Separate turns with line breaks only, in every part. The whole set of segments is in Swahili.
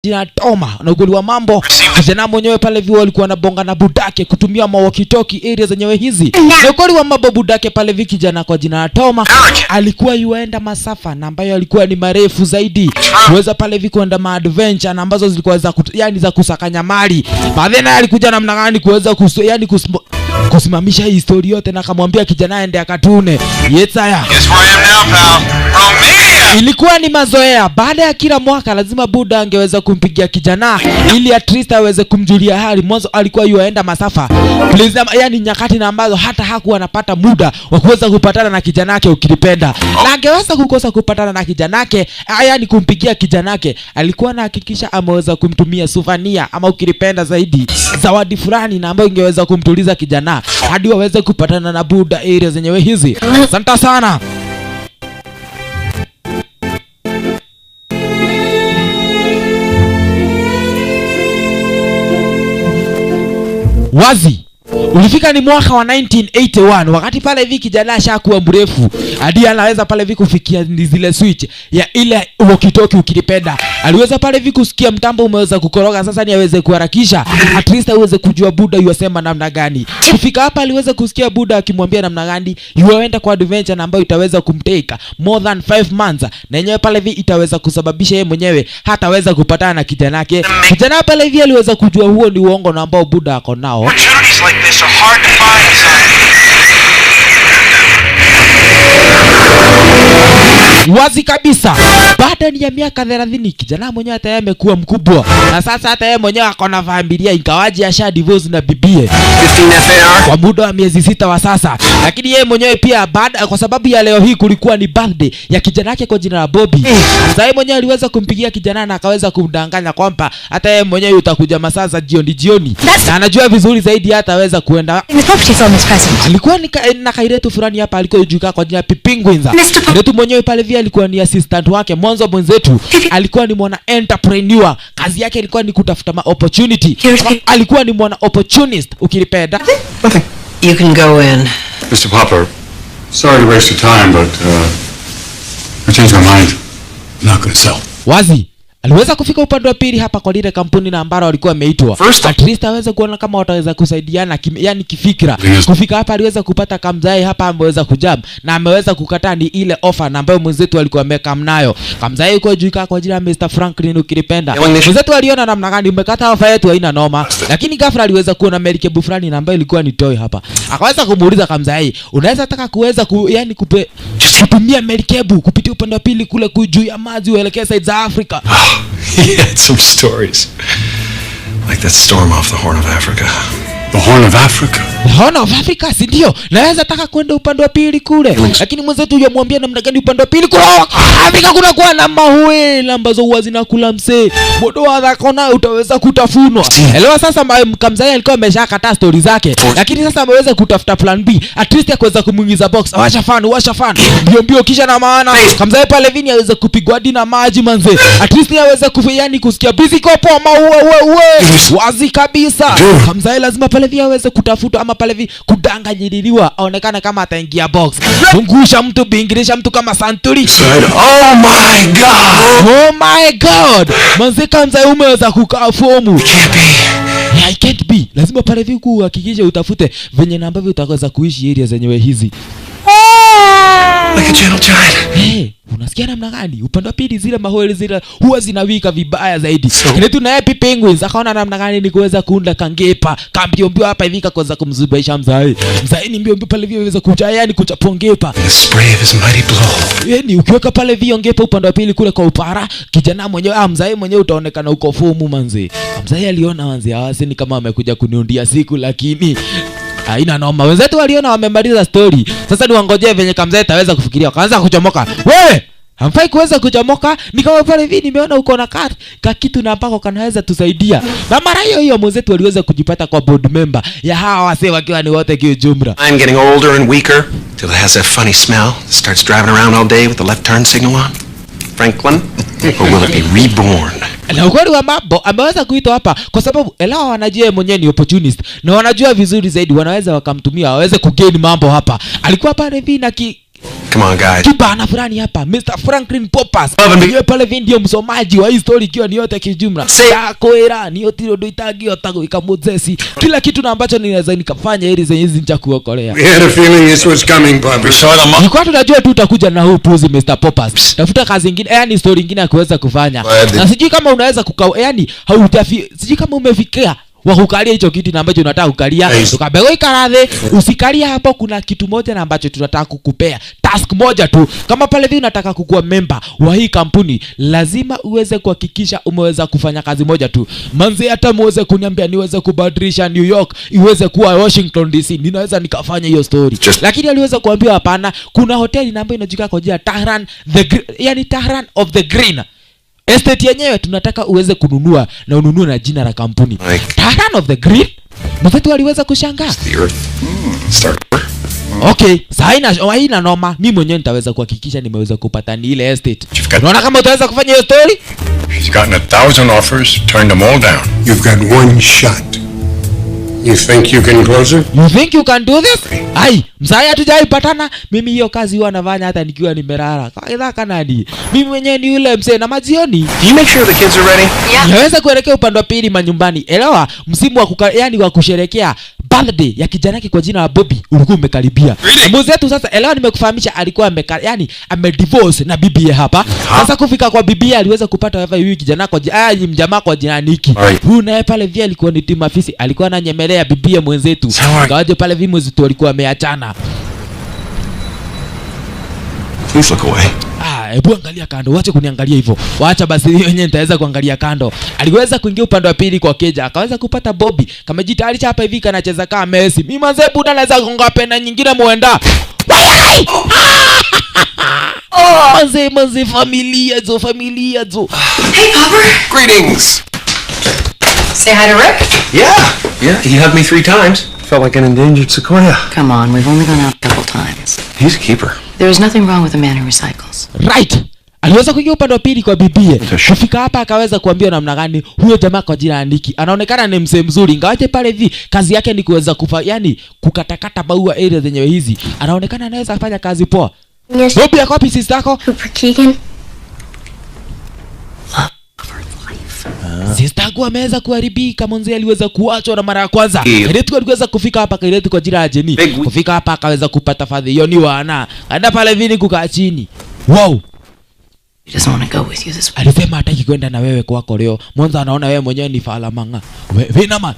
jina Toma. Na ukweli wa mambo, kijana mwenyewe pale hivi walikuwa wanabonga na budake kutumia walkie-talkie area zenyewe hizi. Na ukweli wa mambo, budake pale hivi kijana kwa jina Toma alikuwa yuenda masafa na ambayo alikuwa ni marefu zaidi. Kuweza pale hivi kuenda ma-adventure na ambazo zilikuwa za za kusakanya mali. Baadaye alikuja namna gani kuweza kusimamisha hii historia yote na akamwambia kijana aende akatune. Yetsaya. Ilikuwa ni mazoea. Baada ya kila mwaka lazima buda angeweza kumpigia kijana ili at least aweze kumjulia hali. Mwanzo alikuwa yuaenda masafa. Yani nyakati na ambazo hata hakuwa anapata muda wa kuweza kupatana na kijana yake ukilipenda. Na angeweza kukosa kupatana na kijana yake, yani kumpigia kijana yake, alikuwa anahakikisha ameweza kumtumia souvenir ama ukilipenda zaidi zawadi fulani na ambayo ingeweza kumtuliza kijana hadi waweze kupatana na buda area zenyewe hizi. Asante sana. Wazi ulifika ni mwaka wa 1981 wakati pale hivi kijana ashakuwa mrefu hadi anaweza pale hivi kufikia zile switch ya ile walkie-talkie ukilipenda. Aliweza pale hivi kusikia mtambo umeweza kukoroga, sasa ni aweze kuharakisha at least aweze kujua buda yasema namna gani. Kufika hapa aliweza kusikia buda akimwambia namna gani yuaenda kwa adventure na ambayo itaweza kumteka more than 5 months na yenyewe pale hivi itaweza kusababisha yeye mwenyewe hataweza kupatana na kijana yake. Kijana pale hivi aliweza kujua huo ni uongo na ambao buda ako nao.
This are hard to find,
Wazi kabisa. Baada ya miaka 30 kijana mwenyewe hata yeye amekuwa mkubwa. Na sasa hata yeye mwenyewe akona familia ingawaje asha divorce na bibie. Kwa muda wa miezi 6 wa sasa. Lakini yeye mwenyewe pia baada kwa sababu ya leo hii kulikuwa ni birthday ya kijana yake kwa jina la Bobby. Sasa yeye mwenyewe aliweza kumpigia kijana na akaweza kumdanganya kwamba hata yeye mwenyewe utakuja masaa za jioni. Na anajua vizuri zaidi hata aweza kuenda. Alikuwa ni na kairetu fulani hapa alikuwa yujuka kwa jina Penguins. Kairetu mwenyewe pale vile alikuwa ni assistant wake. Mwanzo mwenzetu alikuwa ni mwana entrepreneur. Kazi yake ilikuwa ni kutafuta opportunity. Alikuwa ni mwana opportunist ukilipenda.
You can go in.
Mr. Popper, sorry to waste your time, but I changed my mind. I'm not going to sell.
Wazi aliweza kufika upande wa pili hapa kwa lile kampuni na ambalo walikuwa wameitwa. At least aweza kuona kama wataweza kusaidiana yani kifikra. Kufika hapa aliweza kupata Kamzai hapa ameweza kujam na ameweza kukataa ni ile offer na ambayo mwenzetu alikuwa ameka mnayo. Kamzai yuko juu kwa jina Mr. Franklin ukilipenda. Mwenzetu aliona namna gani umekata offer yetu haina noma. Lakini ghafla aliweza kuona merikebu fulani na ambayo ilikuwa ni toy hapa. Akaweza kumuuliza Kamzai, unaweza taka kuweza yani kutumia merikebu kupitia upande wa pili kule juu ya maji uelekea side za Africa.
He had some stories. Like that storm off the Horn of Africa.
The Horn of Africa?
The Horn of Africa, si ndio? Naweza taka kwenda upande wa pili kule. Lakini mwenzetu yamwambia namna gani upande wa pili kule? Afrika kuna kuwa na mahuela ambazo huwa zinakula msee. Modo wa dhakona utaweza kutafunwa. Elewa sasa Kamzai alikuwa ameshakataa story zake. Lakini sasa ameweza kutafuta plan B. At least akaweza kumuingiza box. Washa fan. Mbio kisha na maana. Kamzai pale vini aweze kupigwa hadi na maji manze. At least aweze kufanyani kusikia busy kopo mawe. Wazi kabisa. Kamzai lazima pale via aweze kutafuta ama pale vi kudanganyiliwa aonekana kama ataingia box. Fungusha mtu bingirisha mtu kama Santuri.
Oh my god.
Manze Kamzai umeweza kukaa fomu. I can't be. Lazima pale vi kuhakikisha utafute venye na ambavyo utaweza kuishi area zenyewe hizi.
Like a gentle giant.
Unasikia namna gani? Upande wa pili zile maholi zile huwa zinawika vibaya zaidi. Kile tu na Penguins akaona namna gani ni kuweza kuunda kangepa. Kambio hapa hivi kaweza kumzubaisha Mzai. Mzai ni mbio pale vile waweza kucha yani kuchapongepa.
The spray of his mighty blow.
Yani ukiweka pale viongepa upande wa pili kule kwa upara, kijana mwenyewe Mzai mwenyewe utaonekana uko fomu manzi. Mzai aliona manzi hawasi ni kama amekuja kuniundia siku lakini haina noma. Wenzetu waliona wamemaliza story. Sasa ni wangojee venye Kamzai ataweza kufikiria. Kaanza kuchomoka. Wewe hamfai kuweza kuchomoka. Ni kama pale hivi nimeona uko na kitu na mpaka kanaweza tusaidia. Na mara hiyo mwenzetu waliweza kujipata kwa board member ya hawa wase wakiwa ni wote kiujumla.
I'm getting older and weaker till it has that funny smell. Starts driving around all day with the left turn signal on. Franklin, or will it be reborn?
Na ukweli wa mambo ameweza kuitwa hapa kwa sababu elewa wanajua mwenyewe ni opportunist na wanajua vizuri zaidi wanaweza wakamtumia waweze kugain mambo hapa. Alikuwa pale hivi na
Come on, guys.
kibana fulani hapa, Mr. Franklin Poppers yeye pale hivi ndio msomaji wa hii story ikiwa ni yote kijumla. Yakoera ni otiro ndo itagio tago ikamuzesi kila kitu na ambacho ninaweza nikafanya ili zenye hizi ncha kuokolea.
We had a feeling this was coming, Bobby.
Nilikuwa tunajua tu utakuja na huu puzi Mr. Poppers. Tafuta kazi nyingine, yani story nyingine ya kuweza kufanya. Na sijui kama unaweza yani sijui kama umefikia wa kukalia hicho kitu na ambacho unataka kukalia. Tukabego ikaradhe, usikalia hapo, kuna kitu moja na ambacho tunataka kukupea. Task moja tu. Kama pale hivi unataka kukuwa member wa hii kampuni, lazima uweze kuhakikisha umeweza kufanya kazi moja tu. Manzi hata muweze kuniambia niweze kubadilisha New York iweze kuwa Washington DC, ninaweza nikafanya hiyo story. Lakini aliweza kuambiwa hapana, kuna hoteli na ambayo inajulikana kwa jina Tehran Tehran of the Green. Estate yenyewe tunataka uweze kununua na ununue na jina la kampuni. Tehran of the Green? Mfetu aliweza kushangaa. Okay, haina noma. Mimi mwenyewe nitaweza kuhakikisha nimeweza kupata ni ile estate. Unaona kama utaweza kufanya hiyo story?
She's gotten 1,000 offers, turned them all down. You've got one shot. You think you can close it?
You think you can do this? Ai, msaya hatujaipatana. Mimi hiyo kazi huwa nafanya hata nikiwa nimelala. Kaida kanani. Mimi mwenyewe ni yule mzee na majioni.
Do you make sure the kids are ready?
Yeah.
Naweza kuelekea upande wa pili manyumbani. Elewa, msimu wa wa kusherekea birthday ya kijana yake kwa jina la Bobby ulikuwa umekaribia. Mzetu sasa, elewa nimekufahamisha, alikuwa amedivorce na bibi hapa. Sasa kufika kwa bibi aliweza kupata wifi huyu kijana kwa mjamaa kwa jina Niki. Huyu naye pale vile alikuwa ni timu afisi, alikuwa ananyemelea bibi mwenzetu. Kawaje pale vile mwenzetu walikuwa wameachana.
Please look away.
Hebu angalia kando, wache kuniangalia hivyo. Waacha basi wenyewe nitaweza kuangalia kando. Aliweza kuingia upande wa pili kwa keja, akaweza kupata Bobby. Kama jitayarisha hapa hivi kanacheza kama Messi. Mimi manze buda naweza kugonga pena nyingine muenda. Manze familia zo.
Hey, Popper.
Greetings.
Say hi to Rick.
Yeah. He hugged me 3 times. Felt like an endangered sequoia.
Come on, we've only gone out a couple times.
He's a keeper.
There is nothing wrong with a man who recycles.
Right. Aliweza kuingia upande wa pili kwa bibie. Kufika hapa akaweza kuambia namna gani huyo jamaa kwa jina la Niki anaonekana ni msee mzuri, ingawaje pale hivi kazi yake ni kuweza kukatakata maua area zenyewe hizi. Anaonekana anaweza kufanya kazi poa.
Yes.
Bobby yako wapi sister yako?
Cooper Keegan.
Sister yako ameweza kuharibika, mwanzo aliweza kuachwa na mara ya kwanza. Kailetu aliweza kufika hapa, Kailetu kwa jina la Jenny. Kufika hapa akaweza kupata fadhili wana. Anda pale vini kukaa chini. Wow.
He doesn't want to go with you this week.
Alisema hataki kwenda na wewe kwako leo. Mwanzo anaona wewe mwenyewe ni fala manga. Wewe nama.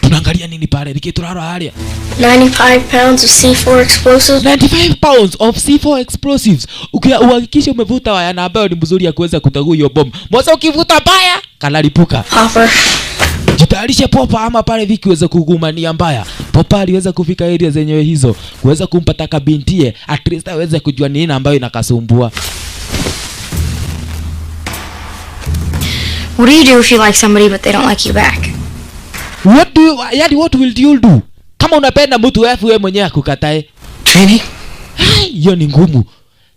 Tunaangalia nini pale? Nikituraro halia.
95 pounds of C4 explosives.
95 pounds of C4 explosives. Uhakikishe umevuta waya na ambayo ni mzuri ya kuweza kutagua hiyo bomu. Mwanzo ukivuta baya kanalipuka.
Popper.
Jitayarishe Popa ama pale viki uweze kugumania mbaya. Popa aliweza kufika area zenyewe hizo, kuweza kumpata kabintie, at least aweze kujua nini ambayo inakasumbua.
What do you do if you like somebody but they don't like you back?
What will you do? Kama unapenda mtu wewe mwenyewe akukatae.
Cheney?
Hiyo ni ngumu.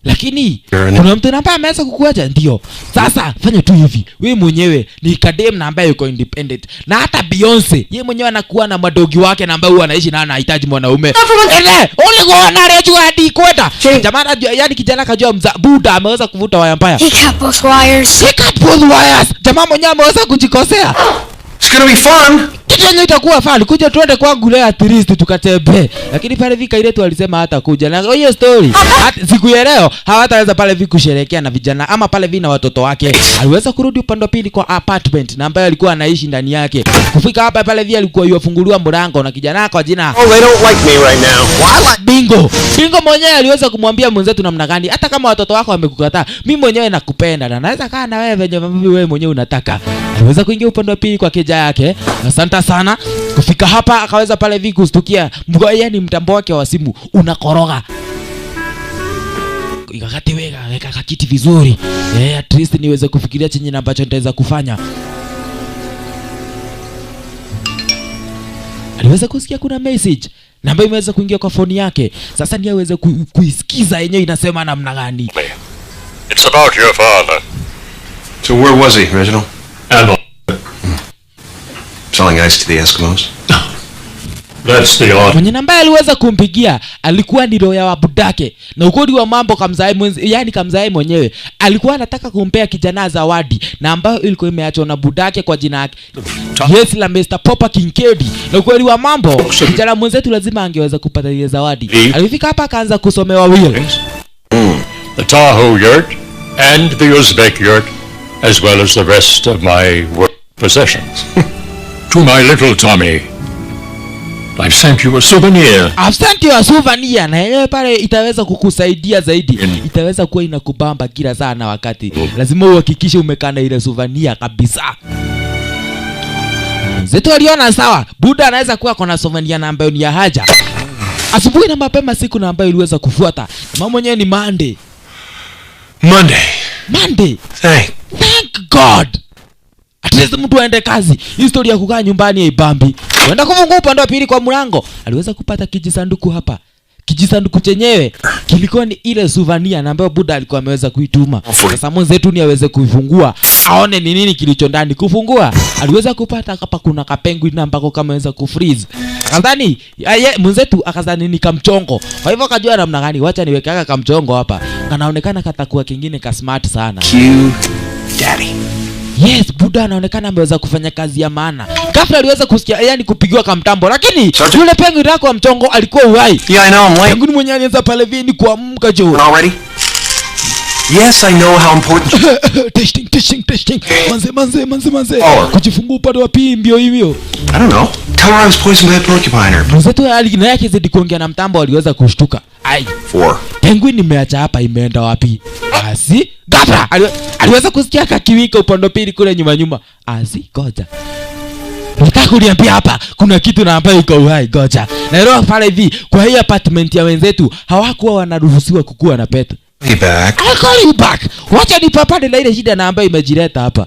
Lakini kuna mtu ambaye ameweza kukuacha ndio. Sasa fanya tu hivi. Wewe mwenyewe ni kadem na ambaye yuko independent. Na hata Beyonce, yeye mwenyewe anakuwa na madogi wake na ambaye anaishi na anahitaji mwanaume. Ole gona rejo hadi kwenda. Jamaa yani kijana kajua Buda ameweza kuvuta waya mbaya.
He cut both wires.
Jamaa mwenyewe ameweza kujikosea.
It's gonna be fun.
Kitu itakuwa fun. Kuja tuende kwangu leo at least tukatembee. Lakini pale vika ile tu alisema hata kuja. Na hiyo story hata siku ya leo hawataweza pale vika kusherehekea na vijana ama pale vina watoto wake. Aliweza kurudi upande wa pili kwa apartment na ambaye alikuwa anaishi ndani yake. Kufika hapa pale vile alikuwa yuafunguliwa mlango na kijana kwa jina
they don't like me right now.
Bingo mwenyewe aliweza kumwambia mwenzetu namna gani, hata kama watoto wako wamekukataa, mimi mwenyewe nakupenda na naweza kaa na wewe venye wewe mwenyewe unataka. Aliweza kuingia upande wa pili kwa keja yake. Asante sana. Kufika hapa akaweza pale hivi kustukia yani mtambo wake wa simu unakoroga. Ikakati weka kakiti vizuri. At least niweze kufikiria chenye ambacho nitaweza kufanya. Aliweza kusikia kuna message na ambayo imeweza kuingia kwa phone yake. Sasa ni aweze kuisikiza yenyewe inasema namna gani.
It's about your father.
So where was he, Reginald?
And
selling ice to the Eskimos.
That's the order.
Mwenye namba aliweza kumpigia alikuwa ni roya wa budake. Na ukweli wa mambo kamzae yani kamzae mwenyewe alikuwa anataka kumpea kijana zawadi na ambayo ilikuwa imeachwa na budake kwa jina yake. Yes, la Mr. Popper Kincaid. Na ukweli wa mambo kijana mwenzetu lazima angeweza kupata ile zawadi. Alifika hapa akaanza kusomewa will.
The Tahoe yurt and the Uzbek yurt, as well as the rest of my work possessions. To my little Tommy, I've sent you a souvenir.
I've sent you a souvenir. Na yenyewe pale itaweza kukusaidia zaidi. Itaweza kuwa inakubamba kila saa na wakati. Lazima uhakikishe umekana ile souvenir kabisa. Zetu aliona sawa. Buda anaweza kuwa kuna souvenir na ambayo ni ya haja. Asubuhi na mapema siku na ambayo iliweza kufuata. Mama mwenyewe ni Monday. Thank God. At least mtu aende kazi. Historia ya kukaa nyumbani haibambi. Kwenda kufungua upande wa pili kwa mlango. Aliweza kupata kijisanduku hapa. Kijisanduku chenyewe kilikuwa ni ile souvenir na ambayo Buda alikuwa ameweza kuituma. Sasa mwenzetu ni aweze kuifungua, aone ni nini kilicho ndani. Kufungua, aliweza kupata hapa kuna kapenguin ambako kama ameweza kufreeze. Akadhani mwenzetu akadhani ni kamchongo. Kwa hivyo akajua namna gani, wacha niweke aka kamchongo hapa. Kanaonekana katakuwa kingine ka smart sana.
Cue daddy.
Yes, Buda anaonekana ameweza kufanya kazi ya maana. Ghafla aliweza kusikia yani kupigiwa kamtambo, lakini yule penguin wako wa mchongo alikuwa uhai.
Yeah, I know, I'm late.
Penguin mwenyewe alianza pale vini kuamka jo.
Already? Yes, I know how important.
testing. Manze.
Oh.
Kujifungua upande wa pili mbio hivyo.
I don't know. Tell her I was poisoned by a porcupine.
Mzetu alina yake zidi kuongea na mtambo aliweza kushtuka.
4.
Penguin nimeacha hapa imeenda wapi? Asi? Ghafla aliweza kusikia kakiwika upande wa pili kule nyuma. Asi, goja. Nataka kuniambia hapa kuna kitu na ambayo iko uhai, goja. Na leo pale hivi kwa hii apartment ya wenzetu hawakuwa wanaruhusiwa kukua na pet.
Be back.
I'll call you back. Wacha nipapane na ile shida na ambayo imejileta hapa.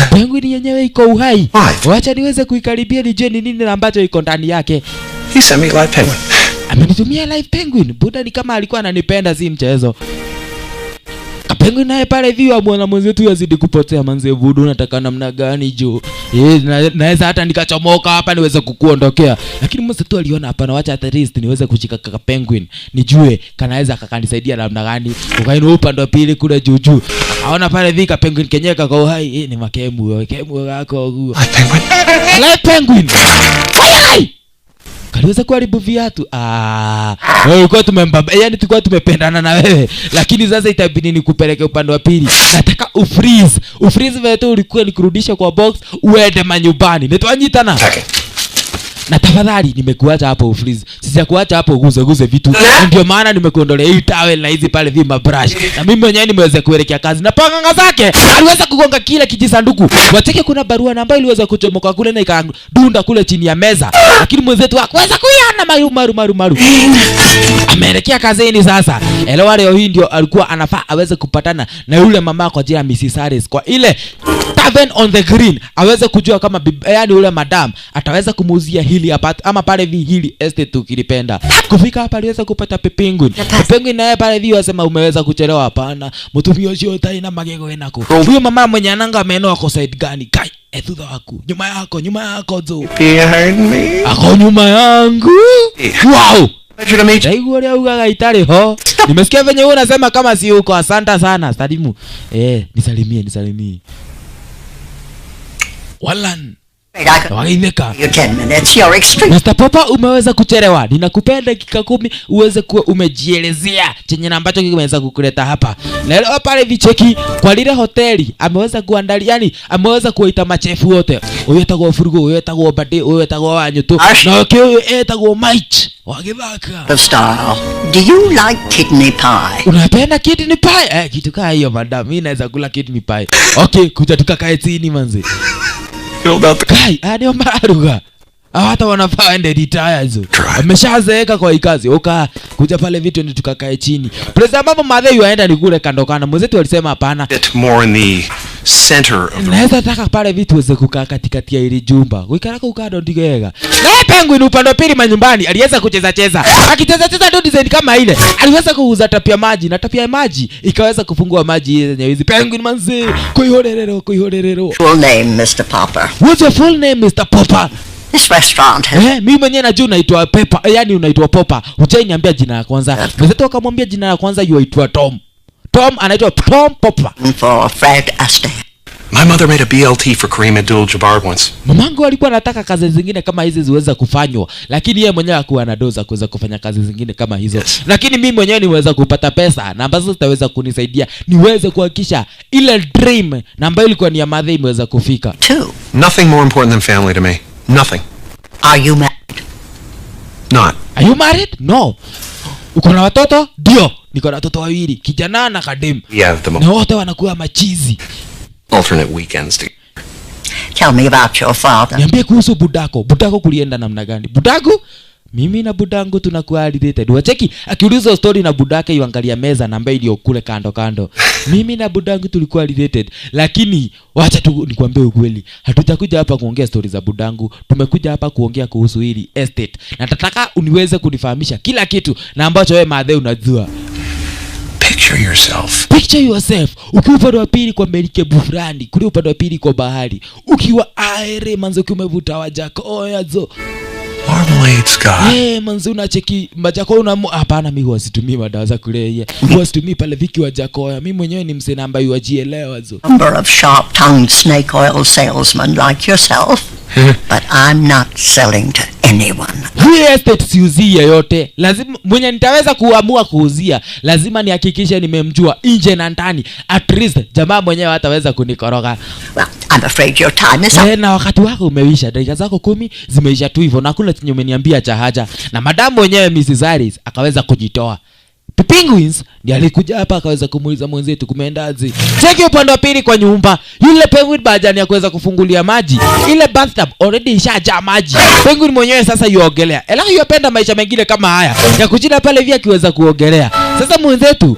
Penguin yenyewe iko uhai. Wacha niweze kuikaribia nijue ni nini ambacho iko ndani yake.
He sent me live penguin.
Amenitumia live penguin. Buda ni kama alikuwa ananipenda si mchezo. Penguin naye pale hivi wa mwana mwenzetu yazidi kupotea manze Buda unataka namna gani jo? Naweza hata nikachomoka hapa niweze kukuondokea. Lakini mwenzetu aliona hapa na wacha at least niweze kushika kaka penguin. Nijue kanaweza kakanisaidia namna gani. Ukaina upande wa pili kule juu. Aona pale hivi ka penguin kenyewe kaka uhai. Ni makemu yako huo. Live penguin. Wai! Kaliweza kuharibu viatu. Ulikuwa tumembamba. Yani tulikuwa tumependana na wewe. Lakini sasa itabidi nikupeleke upande wa pili. Nataka ufreeze. Ufreeze vetu ulikuwa nikurudisha kwa box uende manyumbani. Nitwanyitana. Na tafadhali nimekuacha hapo ufreeze. Sijakuacha hapo guze vitu. Ndio maana nimekuondolea hii towel na hizi pale vima brush. Na mimi mwenyewe nimeweza kuelekea kazi. Na panganga zake aliweza kugonga kile kijisanduku. Wateke kuna barua na ambayo iliweza kuchomoka kule na ikadunda kule chini ya meza. Lakini mwenzetu hakuweza kuiona maru. Ameelekea kazini sasa. Elewa leo hii ndio alikuwa anafaa aweze kupatana na yule mama kwa jina Mrs. Harris kwa ile Tavern on the Green. Aweze kujua kama yani yule madam ataweza kumuuzia hili hapa ama pale hili estate tukilipenda. Kufika hapa aliweza kupata penguin. Penguin naye pale hivi wasema umeweza kuchelewa hapana. Mtumio sio taina magego enako. Huyo mama mwenye ananga ameno ako side gani? Kai, thudha wako. Nyuma yako zo.
Behind me.
Ako nyuma yangu. Wow.
Pleasure to meet you.
Daigu wale ugaga itali ho. Nimesikia venye wewe unasema kama si uko. Asante sana. Salimu. Nisalimie. Wallan.
You 10 minutes, you're extreme.
Mr. Popper umeweza kuchelewa. Ninakupea dakika 10 uweze kuwa umejielezea chenye na ambacho kimeweza kukuleta hapa. Na leo pale vicheki kwa lile hoteli ameweza kuandalia yani ameweza kuita machefu wote. Huyo etagwo Furugo, huyo etagwo Bade, huyo etagwo Wanyutu. Na huyo etagwo Mike. Wagithaka.
Style. Do you like kidney pie?
Unapenda kidney pie? Kitu kama hiyo madam. Mimi naweza kula kidney pie. Okay, kuja tukakae chini manzi. Kai, ndio maruga. Hata wanafaa ende retire hizo. Ameshazeeka kwa ikazi. Kuja pale vitu ndio tukakae chini. President Mama Madhe yuaenda ni kule kando kana. Mwenzetu alisema hapana.
More in the center of the...
Naweza taka pale vitu weze kukaa katikati ya ile jumba. Uikaraka ukado ndigega. Na penguin upande pili manyumbani aliweza kucheza. Akicheza ndio design kama ile. Aliweza kuuza tapia maji na tapia maji ikaweza kufungua maji yenye hizi penguin manzi. Kuihorerero.
Full name, Mr. Popper.
What's your full name, Mr. Popper?
This restaurant has...
mimi mwenyewe najua unaitwa Pepper, yani unaitwa Popper. Hujaniambia jina la kwanza. Mwenzetu akamwambia jina la kwanza yuaitwa Tom. Tom anaitwa Tom Popper.
For Fred Astaire.
My mother made a BLT for Kareem Abdul-Jabbar once.
Mamangu alikuwa anataka kazi zingine kama hizi ziweza kufanywa, lakini yeye mwenyewe hakuwa anadoza kuweza kufanya kazi zingine kama hizo. Lakini mimi mwenyewe niweza kupata pesa na ambazo zitaweza kunisaidia niweze kuhakikisha ile dream na ambayo ilikuwa ni ya mother imeweza kufika.
Nothing more important than family to me. Nothing.
Are you married?
Not.
Are you married? No. Uko na watoto? Ndio. Niko na watoto wawili, kijana na kadem.
Yeah,
na wote wanakuwa machizi.
Alternate weekends to...
Tell me about your father.
Niambie kuhusu budako. Budako kulienda namna gani? Budako? Mimi na budangu tunakuwa related. Wacheki akiuliza story na budake yuangalia meza na ambaye ndio kule kando kando. Mimi na budangu tulikuwa related. Lakini wacha tu nikwambie ukweli. Hatutakuja hapa kuongea stories za budangu. Tumekuja hapa kuongea kuhusu hili estate. Na nataka uniweze kunifahamisha kila kitu na ambacho wewe madhe unajua.
Picture yourself.
Picture yourself. Ukiwa upande wa pili kwa merikebu fulani, kule upande wa pili kwa bahari. Ukiwa aere manzo umevuta Wajakoya zo.
Marmalade Sky.
Manzo unacheki Wajakoya una hapana, mimi huwa situmii madawa za kulevya. Huwa situmii pale Viki Wajakoya. Mimi mwenyewe ni msena ambaye wajielewa zo.
Number of sharp-tongued snake oil salesmen like yourself. But I'm not selling to anyone.
Hii estate siuzie yote. Lazima mwenye nitaweza kuamua kuuzia, lazima nihakikishe nimemjua nje na ndani. At least jamaa mwenyewe hataweza kunikoroga.
Well, I'm afraid your time is up.
Na wakati wako umeisha. Dakika zako 10 zimeisha tu hivyo. Na kuna chenye umeniambia cha haja. Na madamu mwenyewe Mrs. Harris akaweza kujitoa. The Penguins ndiye alikuja hapa akaweza kumuuliza mwenzetu kumeendaje. Cheki upande wa pili kwa nyumba. Yule penguin bajani akaweza kufungulia maji. Ile bathtub already ishajaa maji. Penguin mwenyewe sasa yuogelea. Ela yupenda maisha mengine kama haya ya kujina pale vya kiweza kuogelea. Sasa mwenzetu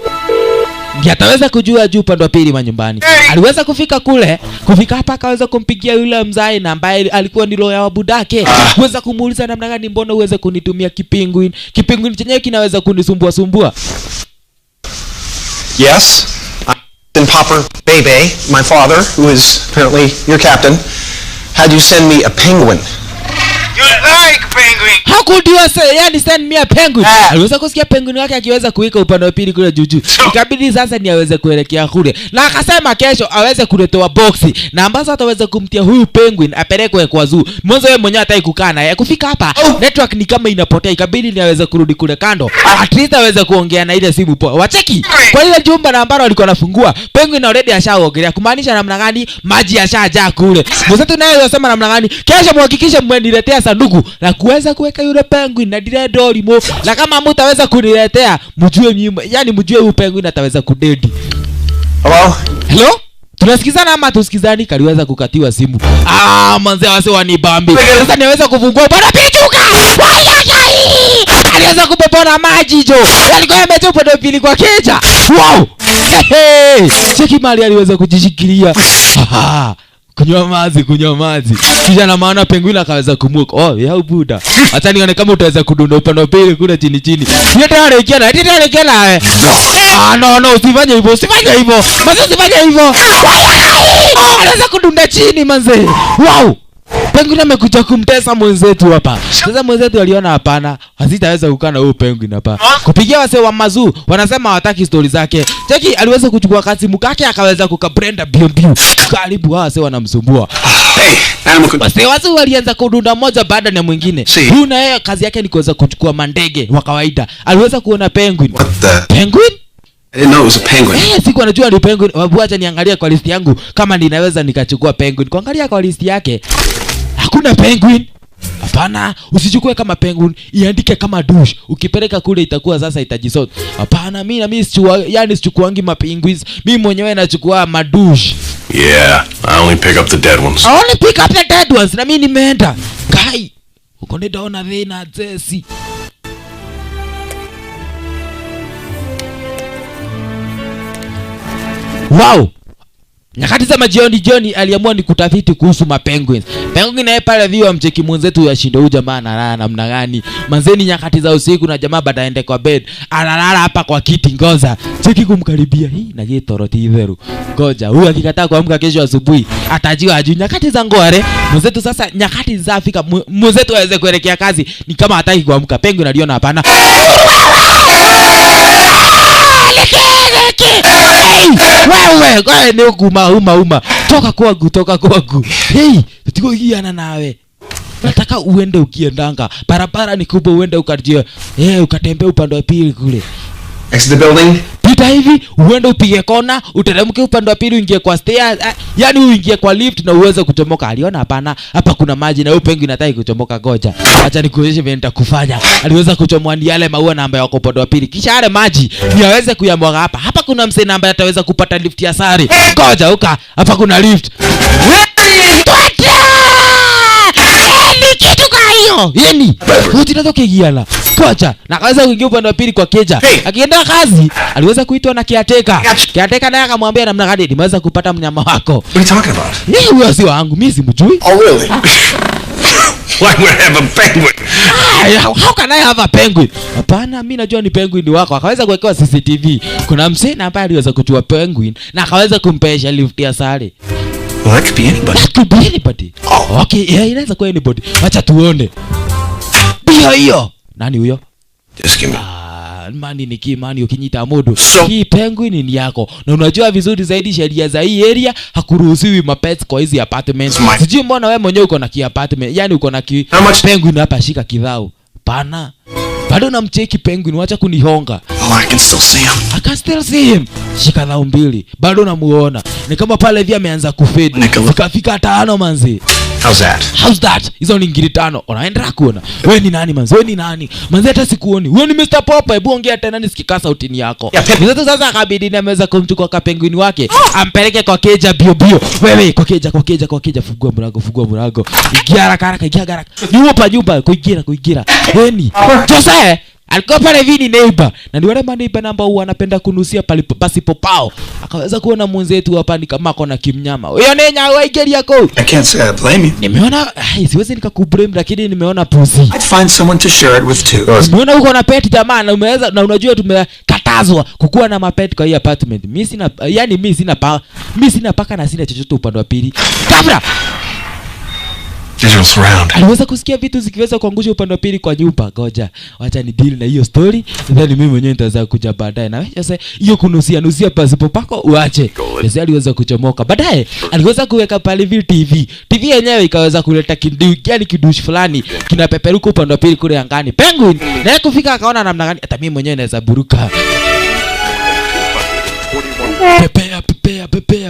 ndiye ataweza kujua juu upande wa pili manyumbani. Aliweza kufika kule, kufika hapa akaweza kumpigia yule mzai na ambaye alikuwa ni lawyer wa budake. Kuweza kumuuliza namna gani mbona uweze kunitumia kipinguin. Kipinguin chenyewe kinaweza kunisumbua sumbua.
Yes. And Popper Bebe, my father, who is apparently your captain, had you send me a penguin.
You like penguin?
How could you say, yani send me a penguin? Aliweza kusikia penguin wake akiweza kuweka upande wa pili kule juju. Ikabidi sasa ni aweze kuelekea kule. Na akasema kesho aweze kuletewa boxi na ambazo ataweza kumtia huyu penguin apelekwe kwa zoo. Mwanzo yeye mwenyewe hataki kukaa naye. Kufika hapa network ni kama inapotea. Ikabidi ni aweze kurudi kule kando. At least aweze kuongea na ile simu poa. Wacheki. Kwa ile jumba na ambalo alikuwa anafungua, penguin already ashaogelea. Kumaanisha namna gani maji yashajaa kule. Mwenzetu naye anasema namna gani kesho muhakikishe mmeniletea sanduku na kuweza kuweka yule penguin na dire doli mo. Na kama mtaweza kuniletea mjue mimi, yani mjue huyu penguin ataweza kudedi. Hello? Tunasikizana ama tusikizani? Kaliweza kukatiwa simu. Manze wase wanibambi. Sasa niweza kufungua bwana pichuka. Aliweza kupepona maji jo. Alikuwa ametoa upande wa pili kwa keja. Wow. Cheki mali aliweza kujishikilia. Kunywa maji. Kisha na maana penguin akaweza kumuka. Ya buda. Acha nione kama utaweza kudunda upande wa pili kule chini. Ndio nawe. No, usifanye hivyo. Manze usifanye hivyo. Anaweza kudunda chini manze. Wow. Penguin amekuja kumtesa mwenzetu hapa. Sasa mwenzetu aliona hapana, hazitaweza kukaa na huyo penguin hapa. Kupigia wase wa mazuu, wanasema hawataki story zake. Cheki aliweza kuchukua kasi mukake akaweza kukabrenda biombiu. Karibu wase wanamsumbua. Wase walianza kudunda moja baada ya mwingine. Huyu na yeye kazi yake ni kuweza kuchukua mandege wa kawaida. Aliweza kuona penguin. Penguin?
I didn't know it was a penguin.
Siku anajua ni penguin. Wacha niangalie kwa list yangu kama ninaweza nikachukua penguin. Kuangalia kwa list yake hakuna penguin. Hapana, usichukue kama penguin, iandike kama douche. Ukipeleka kule itakuwa sasa itajisort. Hapana, mimi sichukuangi mapenguins. Mimi mwenyewe nachukua madouche.
Yeah, I only pick up the dead ones.
I only pick up the dead ones. Na mimi nimeenda. Kai, uko ndaona thina Jesse. Wow. Nyakati za majioni aliamua ni kutafiti kuhusu mapenguins. Penguin naye pale vio mcheki mwenzetu yashindo huyu jamaa analala namna gani. Manzeni nyakati za usiku na jamaa baada aende kwa bed. Analala hapa kwa kiti ngoza. Cheki kumkaribia hii na je toroti itheru. Ngoja huyu akikataa kuamka kesho asubuhi atajiwa ajui. Nyakati za ngware mwenzetu sasa nyakati za Afrika mwenzetu aweze kuelekea kazi ni kama hataki kuamka. Penguin aliona hapana. Wewe ni uma toka kwangu hey tutiko hiana nawe nataka uende ukiendanga barabara ni kubwa uende ukajie ukatembea upande wa pili kule
Exit the building.
pita hivi uende upige kona uteremke upande wa pili uingie kwa stairs yani uingie kwa lift na uweze kutomoka. Aliona hapana hapa kuna maji na Penguin hataki kutomoka. Goja acha nikuonyeshe vile nitakufanya. Aliweza kuchomoa ni yale maua na ambayo yako upande wa pili kisha yale maji ni aweze kuyamwaga hapa kuna msee ambaye ataweza kupata lift ya sari. Goja uka hapa kuna lift ni kitu kwa hiyo yani utinatoke giala kocha na kaweza kuingia upande wa pili kwa keja. Akienda kazi aliweza kuitwa na kiateka naye akamwambia namna gani nimeweza kupata mnyama wako.
What are you talking about?
Ni huyo si wangu mimi simjui.
Oh really? Why would I have a penguin?
How can I have a penguin? Hapana mimi najua ni penguin wako. Akaweza kuwekewa CCTV. Kuna msee ambaye aliweza kuchua penguin na akaweza kumpesha lift ya sare.
Well, that could be anybody.
That could be anybody. Oh. Okay, yeah, inaweza kuwa anybody. Acha tuone. Hiyo. Nani huyo?
Just give me.
Mani ni kimani ukinyita modo. Hii penguin ni yako. Na unajua vizuri zaidi sheria za hii area hakuruhusiwi mapets kwa hizi apartments. Sijui mbona wewe mwenyewe uko na ki apartment. Yaani uko na ki penguin hapa shika kidhao. Pana. Bado namcheki penguin wacha kunihonga.
Oh, I can still see him.
I can still see him. Shika dhao mbili. Bado namuona. Ni kama pale hivi ameanza kufade. Fika 5 manzi.
How's that?
Hizo ni ngiri 5. Unaendelea kuona. Wewe ni nani manzi? Wewe ni nani? Manzi hata sikuoni. Wewe ni Mr. Popeye. Hebu ongea tena nisikika sauti yako. Mzee sasa akabidi na ameweza kumchukua ka penguin wake. Ampeleke kwa keja bio. Wewe kwa keja fungua mlango. Ingia haraka. Nyumba kuingia. Weni. Jose alikuwa pale vini neighbor na ni wale maneighbor namba huwa anapenda kunusia palipo pasipo pao. Akaweza kuona mwenzetu hapa ni kama kona kimnyama. Wewe nenya waigeri yako.
I can't say I blame you.
Nimeona siwezi nikakublame lakini nimeona pusi.
I'd find someone to share it with too.
Nimeona uko na pet jamaa na umeweza na unajua tumekatazwa kukuwa na mapet kwa hii apartment. Mimi sina paka na sina chochote upande wa pili. Kabla
Digital surround.
aliweza kusikia vitu zikiweza kuangusha upande wa pili kwa nyumba. Ngoja acha ni deal na hiyo story then mimi mwenyewe nitaweza kuja baadaye. Na wewe sasa hiyo kunusia pasipo pako uache. Sasa aliweza kuchomoka baadaye aliweza kuweka pale TV yenyewe ikaweza kuleta kidushi fulani kinapeperuka upande wa pili kule angani. Penguin naye kufika akaona namna gani hata mimi mwenyewe naweza buruka.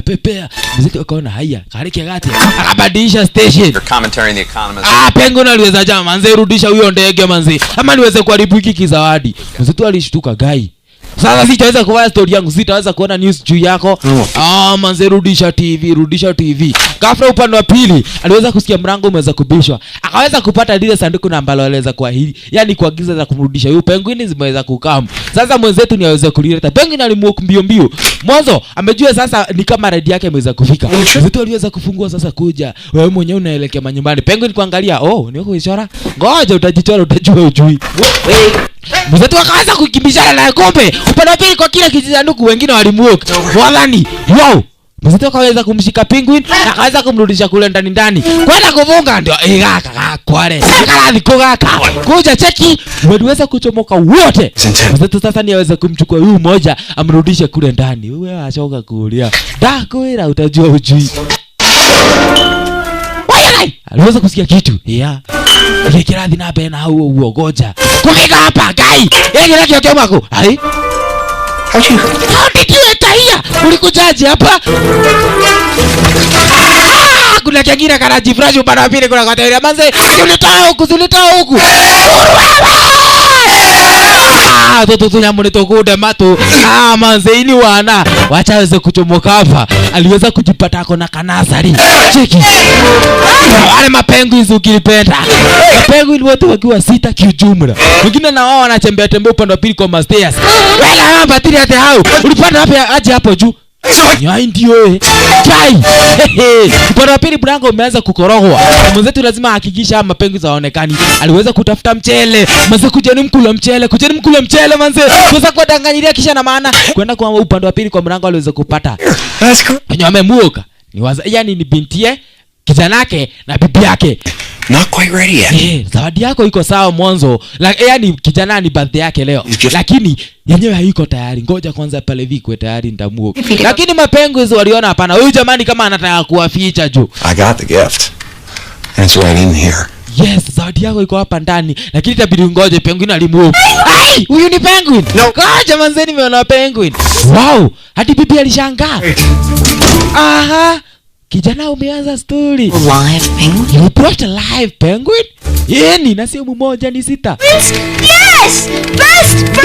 Pepea mzito akaona haya kariki gati akabadilisha station.
Your commentary in the Economist.
Penguin aliweza jamaa manze rudisha huyo ndege manze ama niweze kuharibu hiki kizawadi. Mzito alishtuka gai. Sasa sitaweza kuona story yangu, sitaweza kuona news juu yako. Manze rudisha TV. Ghafla upande wa pili aliweza kusikia mlango umeweza kubishwa. Akaweza kupata lile sanduku na ambalo aliweza kuahidi, yani kuagiza za kumrudisha huyo penguin zimeweza kukam. Sasa mwenzetu ni aweze kulileta. Penguin alimuoka mbio. Mwanzo amejua sasa ni kama redi yake imeweza kufika. Mwenzetu aliweza kufungua sasa kuja. Wewe mwenyewe unaelekea manyumbani. Penguin kuangalia, ni huko ishara. Ngoja utajichora utajua ujui. Mwenzetu akaweza kukimbishana na kombe. Upande wa pili kwa kila kijisanduku wengine walimuoka. Wadhani, wow. Mwenzetu akaweza kumshika penguin na akaweza kumrudisha kule ndani. Kwenda kuvunga ndio kaka kwale. Kala kaka. Kuja cheki. Umeweza kuchomoka wote. Mwenzetu sasa ni aweze kumchukua huyu mmoja amrudishe kule ndani. Wewe achoka kulia. Dakwera utajua ujui. Aliweza kusikia kitu. Ile kiradhi na bena huo goja. Kufika hapa gai. Yeye ndio kama wako. Hai? How did you enter here? Ulikujaje hapa? Kuna kiagira karaji fresh upande wa pili kuna kateria manze. Zulitoa huku. Toto nyamone tokude matu. Manze ini wana. Wacha aweze kuchomoka hapa. Aliweza kujipata kona kanasari. Cheki. Wale mapenguins ukilipenda. Mapenguins wote wakiwa 6 kiujumla. Wengine na wao wanatembea upande wa pili kwa stairs. Wala hapa tiri hata hao. Ulipanda wapi aje hapo juu? Nyai ndio chai. Upande wa pili mlango umeanza kukorogwa. Mwenzetu lazima hakikisha mapengo zaonekani. Aliweza kutafuta mchele. Manze kujeni mkula mchele manze. Kuweza kuwadanganyilia kisha na maana kwenda kwa upande wa pili kwa mlango aliweza kupata. Wenye wamemuoka. Yani ni bintie, kijanake na bibi yake.
Not quite ready yet.
Zawadi yako iko sawa mwanzo. Yani kijana ni birthday yake leo. Lakini yenyewe haiko tayari. Ngoja kwanza pale vikwe tayari nitamuoka. Lakini mapengo hizo waliona hapana. Huyu jamani kama anataka kuwaficha juu.
I got the gift. And it's right in here.
Yes, zawadi yako iko hapa ndani. Lakini itabidi ngoje penguin alimuoka. Ai, huyu ni penguin. No. Ngoja manzeni nimeona penguin. Wow, hadi bibi alishangaa. Aha. Kijana umeanza story.
Live penguin?
You brought a live penguin? Yeni, na sio mmoja ni sita.
Yes! Best!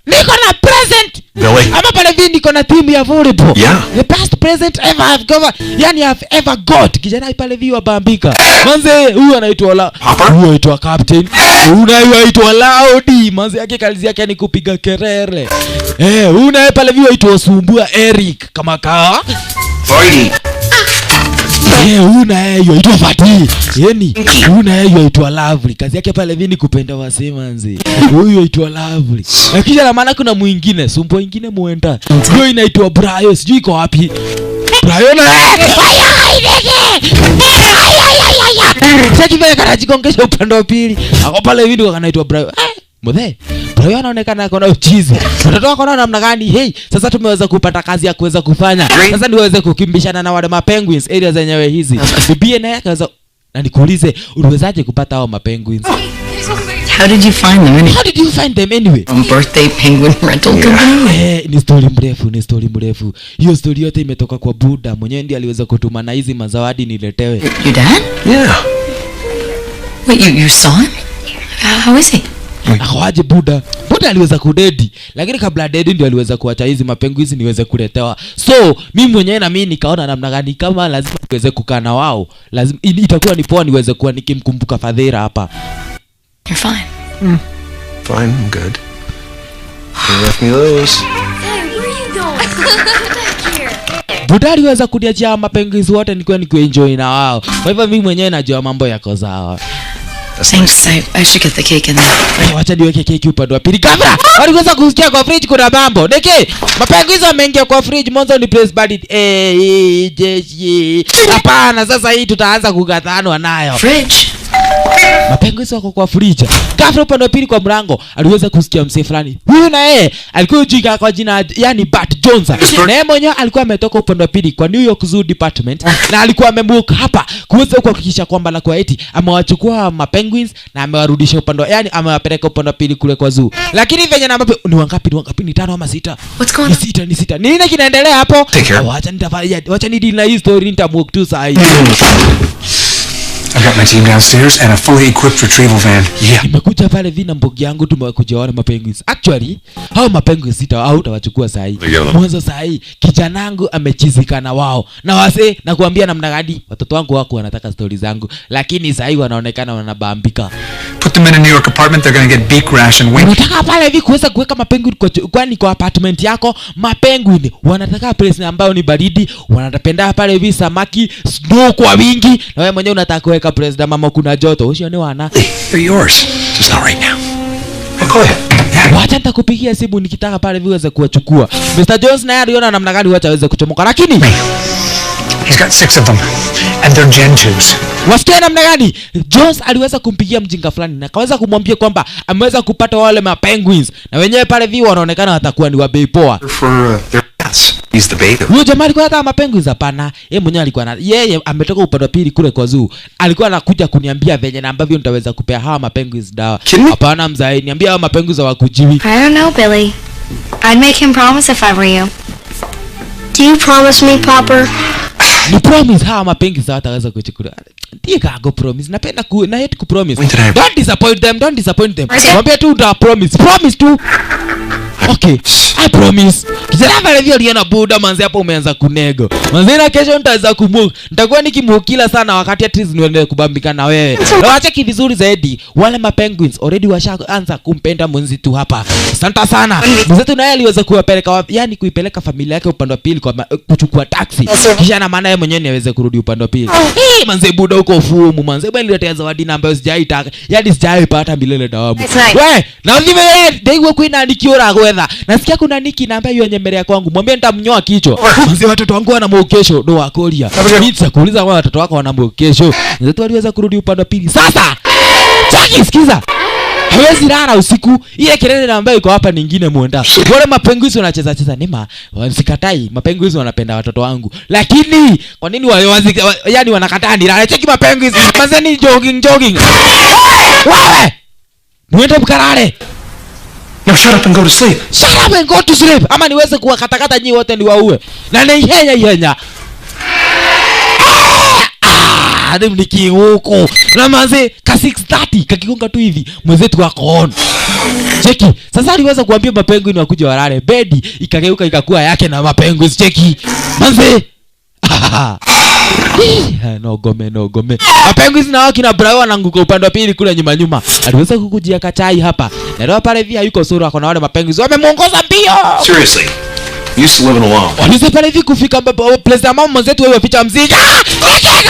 Niko na present!
Really?
Ama pale vini niko na team ya volleyball.
Yeah.
The best present ever I've got. Yani I've ever got. Kijana pale viwa bambika. Manze, huyu anaitwa huyu anaitwa captain. Huyu anaitwa Laudi. Manze yake kazi yake ni kupiga kelele. Huyu naye pale viwa anaitwa Sumbua Eric kama kaa.
Voidi.
Una yeye yaitwa Fati. Yeni, una yeye yaitwa Lovely. Kazi yake pale vini kupenda wasema nzi. Huyu yaitwa Lovely. Na kisha la maana kuna mwingine, Sumbo mwingine muenda. Huyo inaitwa Brayo, sijui iko wapi. Brayo na sasa vile kanajikongesha upande wa pili. Ako pale vini kwa kanaitwa Brayo. Mzee, Brayo anaonekana ako na uchizi. Watoto wako na namna gani? Hey, sasa tumeweza kupata kazi ya kuweza kufanya. Sasa niweze kukimbishana na wale mapenguins area zenyewe hizi. Bibi naye akaweza na nikuulize, uliwezaje kupata hao mapenguins?
How did you find them anyway?
How did you find them anyway?
On birthday penguin rental company?
Ni story mrefu. Hiyo story yote imetoka kwa Buddha. Mwenyewe ndiye aliweza kutuma na hizi mazawadi niletewe.
Your dad?
Yeah.
Wait, you saw him? How is he?
Akawaje Buddha aliweza kudedi, lakini kabla dedi ndio aliweza kuacha hizi mapengu hizi niweze kuletewa. So mimi mwenyewe na mimi nikaona namna gani kama lazima niweze kukaa na wao, lazima itakuwa ni poa niweze kuwa nikimkumbuka Fadhila hapa.
You're fine.
Fine, I'm good. You left me those.
Hey, where are you going? Get back here.
Buddha aliweza kuniachia mapengu hizi wote nikiwa enjoy na wao. Kwa hivyo mimi mwenyewe najua mambo yako sawa.
Thanks, I should get the cake in there.
Wacha niweke keki upande wa pili. Kabla walikosa kusikia kwa fridge kuna mambo. Niki, mapengo hizo yameingia kwa fridge, mwanzo ni place bad. Jeshi. Hapana, sasa hii tutaanza kugathanwa nayo.
Fridge?
Mapengo hizo wako kwa fridge. Ghafla upande wa pili kwa mlango aliweza kusikia msee fulani. Huyu na yeye alikuwa jika kwa jina yani Bart Jones. Na yeye mwenyewe alikuwa ametoka upande wa pili kwa New York Zoo Department na alikuwa amemuka hapa kuweza kuhakikisha kwamba na kwa eti amewachukua mapenguins na amewarudisha upande yani amewapeleka upande wa pili kule kwa zoo. Lakini venye na ambapo ni wangapi ni 5 ama 6?
What's going on?
Ni sita. Nini kinaendelea hapo? Wacha nidili na hii story nitamuoka tu saa hii.
I've got my team downstairs and a fully equipped retrieval van. Yeah.
Nimekuja pale vina mbogi yangu tumekuja wana mapenguins. Actually, hao mapenguins sita au utawachukua saa hii. Mwanzo saa hii kijanangu amechizika na wao. Na wase na kuambia namna gani watoto wangu wako wanataka story zangu, lakini saa hii wanaonekana wanabambika.
Put them in a New York apartment, they're going to get beak rash and wing.
Unataka pale hivi kuweza kuweka mapenguin kwani kwa apartment yako mapenguin wanataka place ambayo ni baridi, wanatapenda pale hivi samaki, snow kwa wingi, na wewe mwenyewe unataka kuweka place na mama kuna joto. Usione wana.
They're yours. Just not right now. Go ahead.
Wacha nitakupigia simu nikitaka pale hivi uweze kuwachukua. Mr. Jones naye aliona namna gani wacha aweze kuchomoka, lakini
He's got 6 of them and they're Gen 2s.
wasikia namna gani Jones aliweza kumpigia mjinga fulani na akaweza kumwambia kwamba ameweza kupata wale mapenguins na wenyewe pale vipi wanaonekana watakuwa ni wa bei poa.
For their baths. He's the bathing.
Huyo jamaa alikuwa hata mapenguins hapana. Yeye mwenyewe alikuwa na yeye ametoka upande wa pili kule kwa zoo. Alikuwa anakuja kuniambia venye na ambavyo nitaweza kupea hawa mapenguins dawa. Hapana mzee, niambia hawa mapenguins hawakujiwi.
I don't know, Billy. I'd make him promise if I were you. Do you promise me, Popper?
Ni promise hawa mapenguins hawataweza kuchukua. Ndiye kago promise. Napenda na hate ku promise. Don't disappoint them. Mwambie tu uta promise. Promise tu. Okay, I promise. Kijana pale vile aliona buda manzi hapo umeanza kunego. Manzi na kesho nitaweza kumuka. Nitakuwa nikimukila sana wakati at least niendelee kubambika na wewe. Na acha kivizuri zaidi. Wale mapenguins already washaanza kumpenda mwenzitu hapa. Asante sana. Mwenzetu naye aliweza kuwapeleka yani kuipeleka familia yake upande wa pili kwa kuchukua taxi. Kisha na maana yeye mwenyewe aweze kurudi upande wa pili. Manzi buda uko fumu. Manzi bali niletea zawadi na ambayo sijaitaka. Yani sijaipata milele dawamu. We, na ndivyo ndio kuina nikiora gwetha. Nasikia kuna Niki na ambaye yanyemelea kwangu. Mwambie nitamnyoa kichwa. Mzee watoto wangu wana mokesho ndo wakolia. Mimi sikuuliza kwa watoto wako wana mokesho. Mzee aliweza kurudi upande wa pili. Sasa. Chaki sikiza. Hawezi lala usiku. Ile kelele na ambayo iko hapa nyingine muenda. Wale mapenguzi wanacheza cheza nima. Wasikatai. Mapenguzi wanapenda watoto wangu. Lakini kwa nini yani wanakataa nilale? Cheki mapenguzi. Mazeni jogging. Wewe. Muende mkarare.
No, shut up and go to sleep.
Shut up and go to sleep. Ama niweze kuwakatakata nyinyi wote niwaue. Na ihenya. Hadi mnikiuko. Na manze ka 6:30 kakigonga tu hivi. Mwenzetu wako on. Cheki. Sasa aliweza kuambia mapenguini wakuja walale. Bedi ikageuka ikakuwa yake na mapenguini. Cheki. Manze. No gome. Mapenguini na wao kina Brayo wananguka upande wa pili kule nyuma. Aliweza kukujia kachai hapa. Na leo pale via yuko sura wako na wale mapenguini wamemuongoza mbio.
Seriously. You used to live in alone.
Waliweza pale hivi kufika place ya mama mwenzetu wewe picha mziki.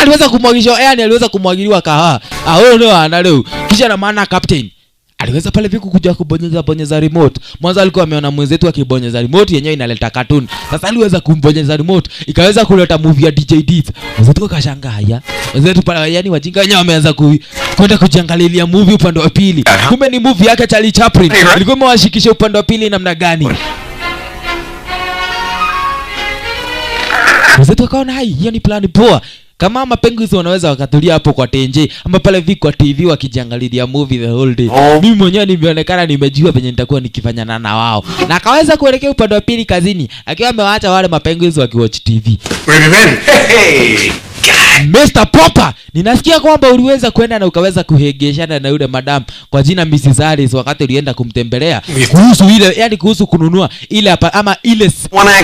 Aliweza kumwagisha yani aliweza kumwagiliwa kahawa. Wewe ndio ana leo. Kisha na maana captain aliweza pale viku kuja kubonyeza remote. Mwanzo alikuwa ameona mwenzetu akibonyeza remote yenyewe inaleta cartoon. Sasa aliweza kumbonyeza remote ikaweza kuleta movie ya DJ Deeds. Mwenzetu akashangaa haya. Mwenzetu pale yani wajinga wenyewe wameanza kwenda kujiangalilia movie upande wa pili. Kumbe ni movie yake Charlie Chaplin. Ilikuwa imewashikisha upande wa pili namna gani? Mwenzetu akaona hai hiyo ni plan poa. Kama mapenguzi wanaweza wakatulia hapo kwa tenje ama pale vi kwa TV wakijiangalilia movie the whole day. Mimi mwenyewe nimeonekana nimejua penye nitakuwa nikifanyana na wao. Na akaweza kuelekea upande wa pili kazini akiwa amewaacha wale mapenguzi wakiwatch TV.
Hey,
Mr. Popper, ninasikia kwamba uliweza kwenda na ukaweza kuhegeshana na yule madam kwa jina Mrs. Alice wakati ulienda kumtembelea. Kuhusu ile yani kuhusu kununua ile hapa ama ile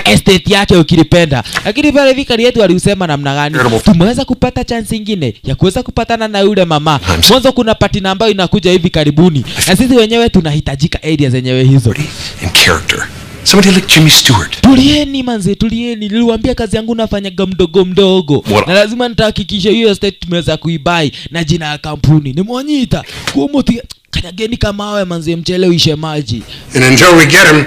estate yake ukilipenda. Lakini pale vikari yetu aliusema namna gani? Tumeweza kupata chance nyingine ya kuweza kupatana na yule mama. Mwanzo kuna party ambayo inakuja hivi karibuni. Na sisi wenyewe tunahitajika areas zenyewe hizo.
In character. Somebody like Jimmy Stewart.
Tulieni manze, tulieni. Niliwaambia kazi yangu nafanyaga mdogo. Na lazima nitahakikisha hiyo estate tumeweza kuibai na jina ya kampuni. Nimwonyita kuomoti kanyageni kama wewe manze mchele uishe maji.
And until we get him,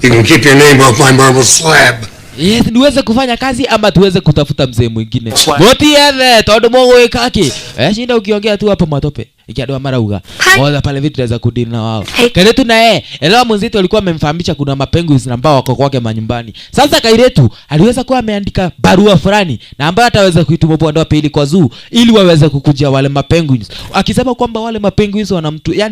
you can keep your name off my marble slab.
Yes, niweze kufanya kazi ama tuweze kutafuta mzee mwingine. Boti yethe, todo mogo ikaki. Shinda ukiongea tu hapo matope. Ikiadwa marauga. Waza pale vitu tunaweza kudili na wao. Kairetu naye, elewa mwenzetu alikuwa amemfahamisha kuna mapenguins ambao wako kwake manyumbani. Sasa Kairetu aliweza kuwa ameandika barua fulani na ambayo ataweza kuituma upande wa pili kwa zoo ili waweze kukujia wale mapenguins. Akisema kwamba wale mapenguins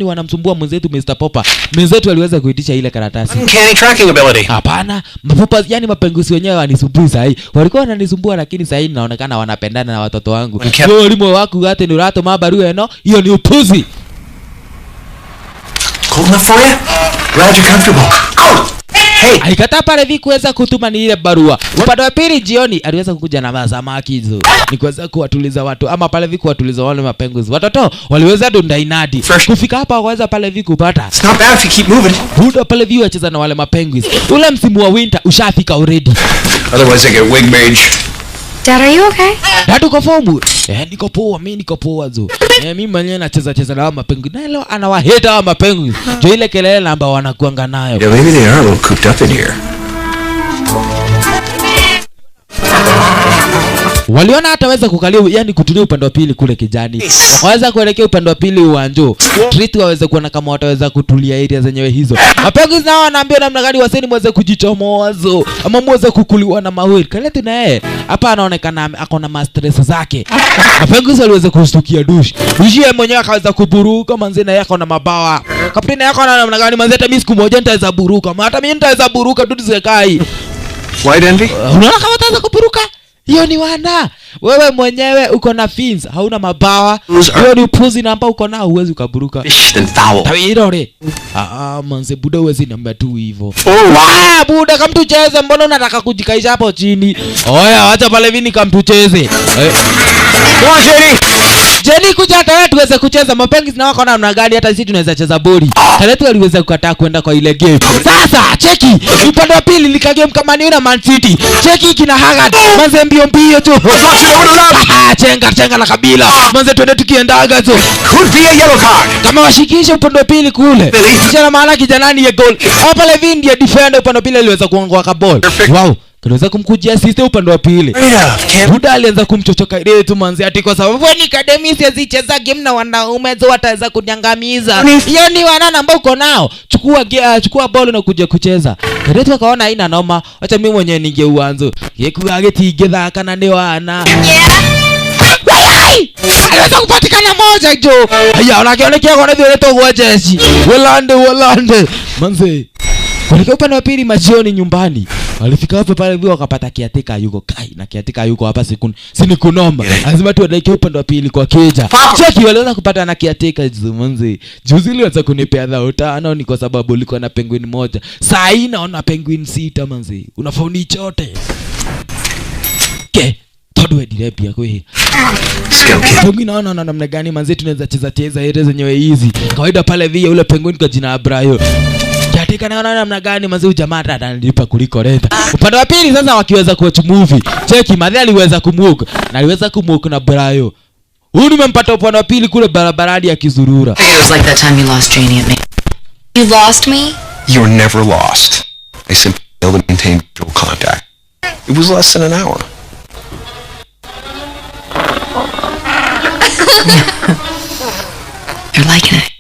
wanamsumbua mwenzetu Mr. Popper. Mwenzetu aliweza kuitisha ile karatasi.
Uncanny tracking ability.
Hapana, mapopa yani mapenguins wenyewe wanisumbui sahi. Walikuwa wananisumbua lakini sahi inaonekana wanapendana na watoto wangu. Wewe ulimo wako gate ni rato mabarua eno, hiyo ni upuzi.
Cold enough for you? Glad you're comfortable. Out! Hey!
Alikataa pale hivi kuweza kutuma ni ile barua. Upande wa pili jioni aliweza kukuja na mazamaki hizo. Ni kuweza kuwatuliza watu ama pale hivi kuwatuliza wale mapenguins. Watoto waliweza dunda inadi. Kufika hapa waweza pale hivi kupata.
It's not bad if you keep moving.
Buda pale hivi wacheza na wale mapenguins. Ule msimu wa winter ushafika already.
Otherwise I get wig mage.
Dad, are you okay?
Dad uko fomu? Niko poa, mimi niko poa zo. Mimi mwenyewe nacheza na mapenguins. Na leo anawaheta wa mapenguins. Jo ile kelele namba wanakuanga nayo.
Yeah, maybe they are a little cooped up in here.
Waliona hataweza kukalia yani kutulia upande wa pili kule kijani. Waweza kuelekea upande wa pili uwanjo. Treat waweze kuona kama wataweza kutulia area zenyewe hizo. Mapenguins nao wanaambia namna gani waseni mweze kujichomoazo ama mweze kukuliwa na mawili. Kaletu na yeye hapa anaonekana ako na stress zake. Mapenguins waliweza kustukia dushi. Dushi yeye mwenyewe akaweza kuburuka manzena yako na mabawa. Kapteni yako ana namna gani manzeta mimi siku moja nitaweza buruka. Hata mimi nitaweza buruka tu zikai.
Flight envy?
Unaona kama utaweza kuburuka? Hiyo ni wana. Wewe mwenyewe uko na fins, hauna mabawa. Hiyo ni upuzi na ambao uko nao huwezi ukaburuka.
Fish and fowl.
Tawirore. Manze buda huwezi niambia tu hivyo. Buda kama tucheze, mbona unataka kujikaisha hapo chini? Oya acha pale vini kama tucheze.
Come on, Jenny.
Jenny kuja hata tuweze kucheza mapengi na wako namna gani hata sisi tunaweza cheza boli. Taretu aliweza kukataa kwenda kwa ile game. Sasa cheki upande wa pili lika game kama ni na Man City. Cheki kina Haggard. Manze mbio tu. Chenga la kabila. Manze twende tukiendaga tu.
Could be a yellow card.
Kama washikishe upande wa pili kule. Kijana maana kijanani ya goal. Hapa Levin ndiye defender upande wa pili aliweza kuongoa ka ball. Wow. Kanaweza kumkujia assist upande wa pili. Buda alianza kumchochoka ile tu manzi ati kwa sababu ni academy sizicheza game na wanaume zo wataweza kunyangamiza. Hiyo ni wanana ambao uko nao. Chukua ball na kuja kucheza. Karetu akaona haina noma. Acha mimi mwenyewe ningeuanzo. Yekuage tige kana ni wana. Aliweza kupatikana moja jo. Haya unakiona kwa nini leto kwa jeshi. Walande. Manzi. Kwa upande wa pili majioni nyumbani. Walifika hapo pale vile wakapata kiatika yuko kai na kiatika yuko hapa sinikunoma. Lazima tu wadaike upande wa pili kwa keja. Cheki waliweza kupata na kiatika manzi. Juzi liweza kunipea dhao 5 ni kwa sababu ulikuwa na penguin moja. Saa hii naona penguin 6 manzi. Unafauni chote. Todwe direpia kwa hii. Penguin naona namna gani manzi tunaweza cheza ile zenyewe hizi. Kawaida pale vile ule penguin kwa jina Abrayo. Katika naona namna gani manzi jamaa atanilipa kuliko renta. Upande wa pili sasa wakiweza kuwatch movie. Cheki madhi aliweza kumuoka na aliweza kumuoka na Brayo. Huyu nimempata upande wa pili kule barabarani ya Kizurura.
It was like that time you lost Janie at me.
You lost me?
You were never lost. I simply failed to maintain visual contact. It was less than an hour.
You're liking it.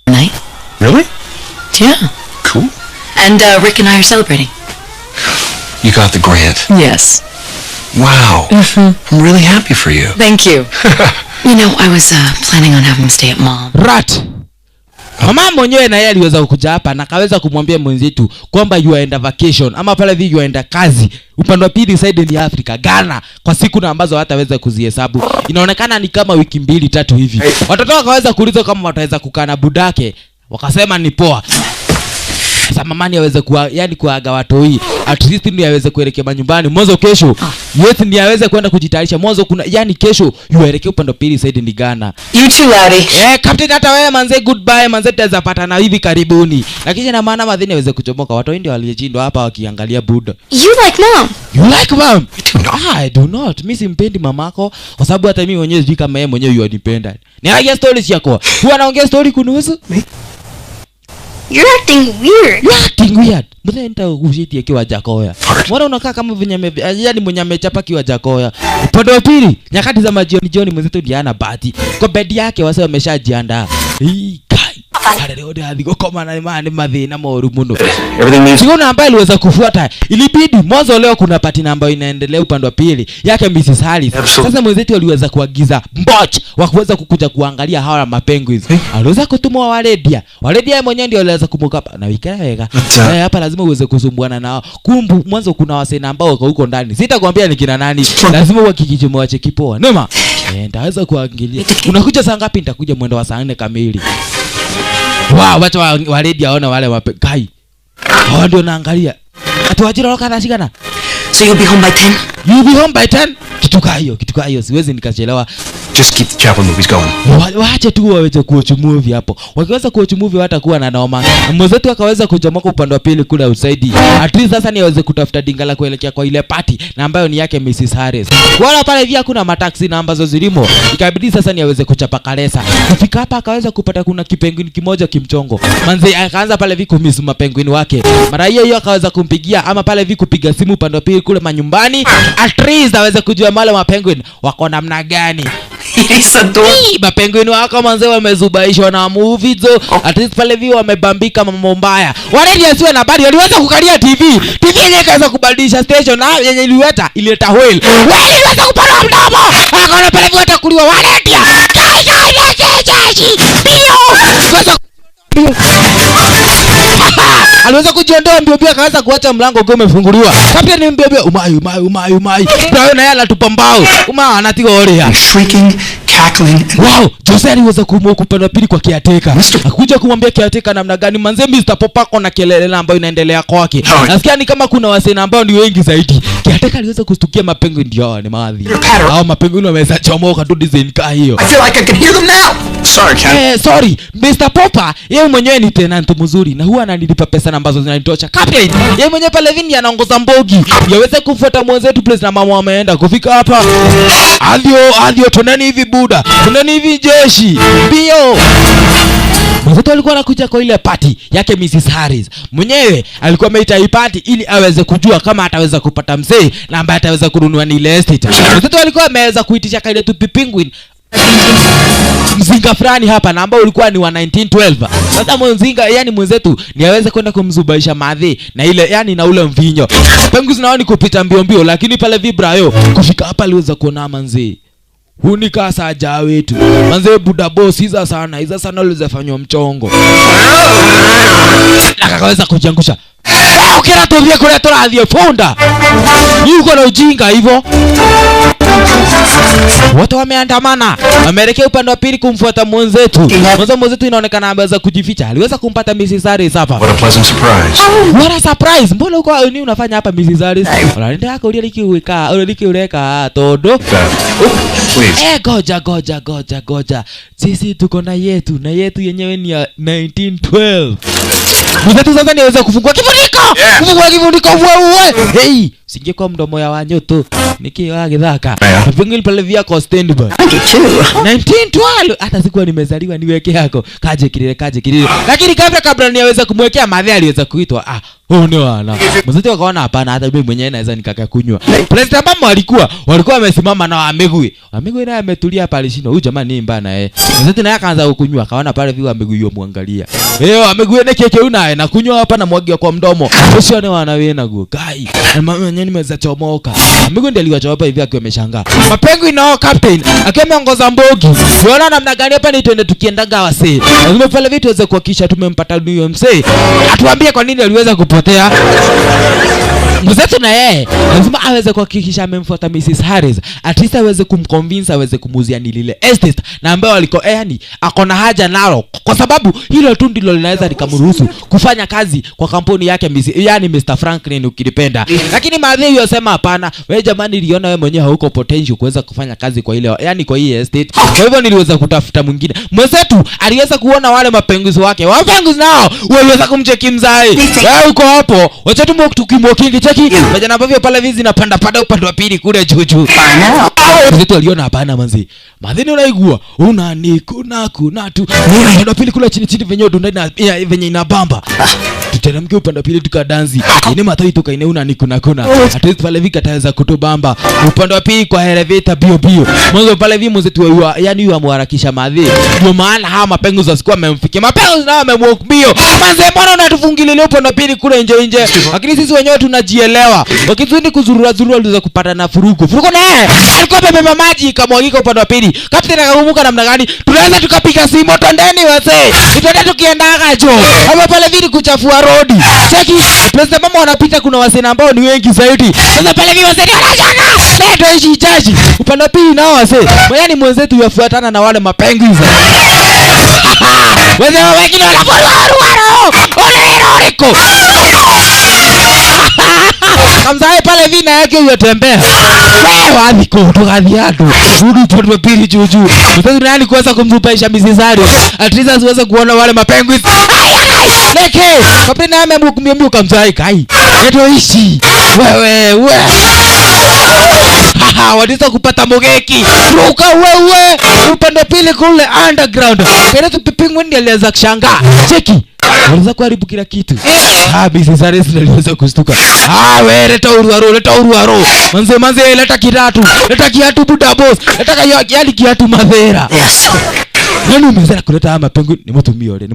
Night?
Really?
Yeah.
Cool.
And Rick and I are celebrating.
You got the grant.
Yes.
Wow. I'm really happy for you.
Thank you. You know, I was planning on having him stay at Mom.
Rat. Mama mwenyewe na yeye aliweza kukuja hapa na kaweza kumwambia mwenzetu kwamba you are in vacation ama pale hivi you are kazi upande wa pili side ni Africa Ghana kwa siku na ambazo hataweza kuzihesabu. Inaonekana ni kama wiki 2-3 hivi. Watoto wakaweza kuuliza kama wataweza kukaa na budake. Wakasema ni poa. Sasa mamani aweze kuaga watu hii. At least ndio aweze kuelekea manyumbani. Mwanzo kesho. Yes ndio aweze kwenda kujitayarisha. Mwanzo kuna kesho yuelekee upande wa pili side ni Ghana.
You too, Laddie.
Captain hata wewe manze goodbye manze tutaweza patana hivi karibuni. Lakini na maana madhini aweze kuchomoka. Watu ndio waliyeshindwa hapa wakiangalia Buddha.
You like Mom?
You like Mom? I do not. Mimi simpendi mamako kwa sababu hata mimi mwenyewe sijui kama yeye mwenyewe yunipenda. Niangalia stories yako. Huwa anaongea story kunuhusu?
You're acting weird.
You're acting weird. Mbona nita ushiti kiwa Jakoya? Mbona unakaa kama venye yani mwenye amechapa kiwa Jakoya? Upande wa pili, nyakati za jioni mwenzetu Diana Bati. Kwa bed yake wase wameshajiandaa. Haleluya adhigo koma na imani madhina moru muno.
Everything needs.
Siku ambayo iliweza kufuata ilibidi mwanzo leo kuna party ambayo inaendelea upande wa pili yake Mrs. Harris. Sasa mwenzetu aliweza kuagiza mboch wa kuweza kukuja kuangalia hawa mapenguins. Aliweza kutumwa Waledia yeye mwenyewe ndio aliweza kumuka na wikaweka. Hapa lazima uweze kusumbuana nao. Kumbu mwanzo kuna wasena ambao wako huko ndani. Sitakwambia ni kina nani. Lazima uhakikishe mwache kipoa. Noma. Nitaweza kuangalia. Unakuja saa ngapi? Nitakuja mwendo wa saa 4 kamili. Wow, wacha waledi aona wale kai. Hao ndio naangalia. Atuajira roka nashikana.
So you'll be home by 10?
You'll be home by 10? Kitu hiyo siwezi nikachelewa.
Just keep the chapel movies going.
Waache tu waweze kuwatch movie hapo. Wakiweza kuwatch movie hatakuwa na noma. Mwenzetu akaweza kujomoka upande wa pili kule outside. At least sasa ni aweze kutafuta dingala kuelekea kwa ile party na ambayo ni yake Mrs. Harris. Wala pale hivi hakuna mataxi na ambazo zilimo. Ikabidi sasa ni aweze kuchapa kalesa. Kufika hapa akaweza kupata kuna kipenguin kimoja kimchongo. Manze akaanza pale hivi kumiss mapenguin wake. Mara hiyo akaweza kumpigia ama pale hivi kupiga simu upande wa pili kule manyumbani. At least aweze kujua male mapenguin wako namna gani. Mapenguin wako manze wamezubaishwa na movie zo. At least pale vio wamebambika mambo mbaya. Waledi asiwe na habari waliweza kukalia TV yenyewe kaweza kubadilisha station na yenye ilileta whale. Whale iliweza kupanda mdomo. Akaona pale vio watakuliwa Waledi. Aliweza aliweza kujiondoa mbio mbio, akaweza kuacha mlango ukiwa umefunguliwa. Captain mbio mbio, umai. Brayo na yala tupambao. Anatiga orea.
Shrieking, cackling.
Wow, Jose aliweza kumwoku upande wa pili kwa kiateka. Akuja kumwambia kiateka namna gani manze Mr. Popako na kelele ambayo inaendelea kwake. Nasikia ni kama kuna wasena ambao ni wengi zaidi. Kiateka aliweza kustukia mapengo ndio ni maadhi. Hao mapengo wameweza chomoka tu design ka hiyo.
I feel like I can hear them now. Sorry, Ken.
Sorry. Mr. Popper, yeye mwenyewe ni tenant mzuri na huwa ananilipa pesa ambazo zinanitosha. Captain, yeye mwenyewe pale vini anaongoza mbogi. Yaweze kufuata mwenzetu place na mama ameenda kufika hapa. Adio toneni hivi buda. Toneni hivi jeshi. Bio. Mwenzetu alikuwa anakuja kwa ile party yake Mrs. Harris. Mwenyewe alikuwa ameita hii party ili aweze kujua kama ataweza kupata mzee na ambaye ataweza kununua ni ile estate. Mwenzetu alikuwa ameweza kuitisha kaile tu penguin mzinga fulani hapa na ambao ulikuwa ni wa 1912. Sasa mzinga yani mwenzetu ni aweze kwenda kumzubaisha madhi na ile yani na ule mvinyo. Pengu zinaoni kupita mbio lakini pale vibrayo kufika hapa aliweza kuona manzi. Hunika saja wetu. Manze buda boss hiza sana ulizafanywa mchongo. Akaweza kujangusha. Ukira tovia kule toradhie fonda. Yuko na ujinga hivyo. Watu wameandamana. Wameelekea upande wa pili kumfuata mwenzetu. Mwenzetu inaonekana ameweza kujificha. Aliweza kumpata Mrs. Harris hapa.
What a pleasant surprise.
What a surprise. Mbona uko nini unafanya hapa Mrs. Harris? Unaenda yako ulikiweka todo. Goja. Sisi tuko na yetu yenyewe ni ya 1912. Mwenzetu sasa niweza kufungua kifuniko. Kufungua kifuniko wewe. Hey, singe kwa mdomo ya wanyoto. Nikiwa githaka. Pengine pale via kwa standby. 1912 hata sikuwa nimezaliwa niweke yako. Kaje kilele. Lakini kabla niweza kumwekea madhe aliweza kuitwa. Ni wana. Mwenzetu akaona hapana hata mimi mwenyewe naweza nikaka kunywa. President Obama walikuwa wamesimama na Amegui naye ametulia pale chini. Huyu jamaa ni mbana Mwenzetu naye akaanza kunywa akaona pale vile Amegui muangalia. Amegui na keke unaye na kunywa hapa na mwagia kwa mdomo. Usione wana wena go. Kai. Mama mwenyewe nimeweza chomoka. Amegui ndiye aliwacha hapa hivi akiwa ameshangaa. Mapengo inao captain akiwa ameongoza mbogi. Unaona namna gani hapa ni twende tukiendaga wase. Lazima pale vitu waweze kuhakikisha tumempata huyo msee. Atuambie kwa nini aliweza kupotea. Mwenzetu na yeye lazima aweze kuhakikisha amemfuata Mrs. Harris. At least aweze kumconvince aweze kumuzia ni lile estate na ambao aliko yani akona haja nalo kwa sababu hilo tu ndilo linaweza likamruhusu kufanya kazi kwa kampuni yake yani Mr. Franklin ukilipenda. Lakini madhi yosema hapana, wewe jamani niliona wewe mwenyewe hauko potential kuweza kufanya kazi kwa ile yani kwa hii estate. Kwa hivyo niliweza kutafuta mwingine. Mwenzetu aliweza kuona wale mapenguzi wake. Wapenguzi nao waliweza kumcheki mzai. Wewe uko hapo, wacha tu tukimwokingi cheki. Vijana ambavyo pale vizi napanda upande wa pili kule juu. Mwenzetu aliona hapana manzi. Madhini unaigua. Kuna tu. Upande wa pili kule chini venye ndani venye inabamba. Tuteremke upande wa pili tukadanzi. Ine matoi tukaine kuna. At least pale vika taweza kutubamba. Upande wa pili kwa elevator bio. Mwanzo pale vi mwenzetu yani yeye amharakisha madhi. Ndio maana hawa mapengo zasikuwa amemfikia. Mapengo nao amemwalk bio. Manze mbona unatufungilia upande wa pili kule nje. Lakini sisi wenyewe tunajielewa. Wakizuni kuzurura aliweza kupata na furuko naye alikuwa beba maji ikamwagika upande wa pili. Captain akagumuka namna gani? Tunaweza tukapiga simu tondeni wase. Tuende tukiendaga jo. Hapo pale vile kuchafua road. Cheki, President mama wanapita kuna wase ambao ni wengi zaidi. Sasa pale vile wase wanashanga. Ndio hichi jaji. Upande wa pili nao wase. Yaani mwenzetu yafuatana na wale mapenguins. Wase wengine wanafuruaro. Ole. Kamzae pale vina yake yotembea. Wewe adiko tukadhiatu. Rudi upande wa pili juu. Mtoto nani kuweza kumzupaisha Mrs. Harris. At least asiweze kuona wale mapenguins. Leke. Kapeni naye amemkumbia kamzae kai. Ndio ishi. Wewe. Wadisa kupata mogeki. Ruka wewe. Upande pili kule underground. Kile tupipingwe ndiye aliweza kushangaa. Cheki. Waliweza kuharibu kila kitu. Mrs. Harris aliweza kustuka. Wewe leta uruaro. Manze leta kiatu buda boss. Leta yani kiatu madhera.
Yes.
Nani umezera kuleta mapengo nimetumia ole.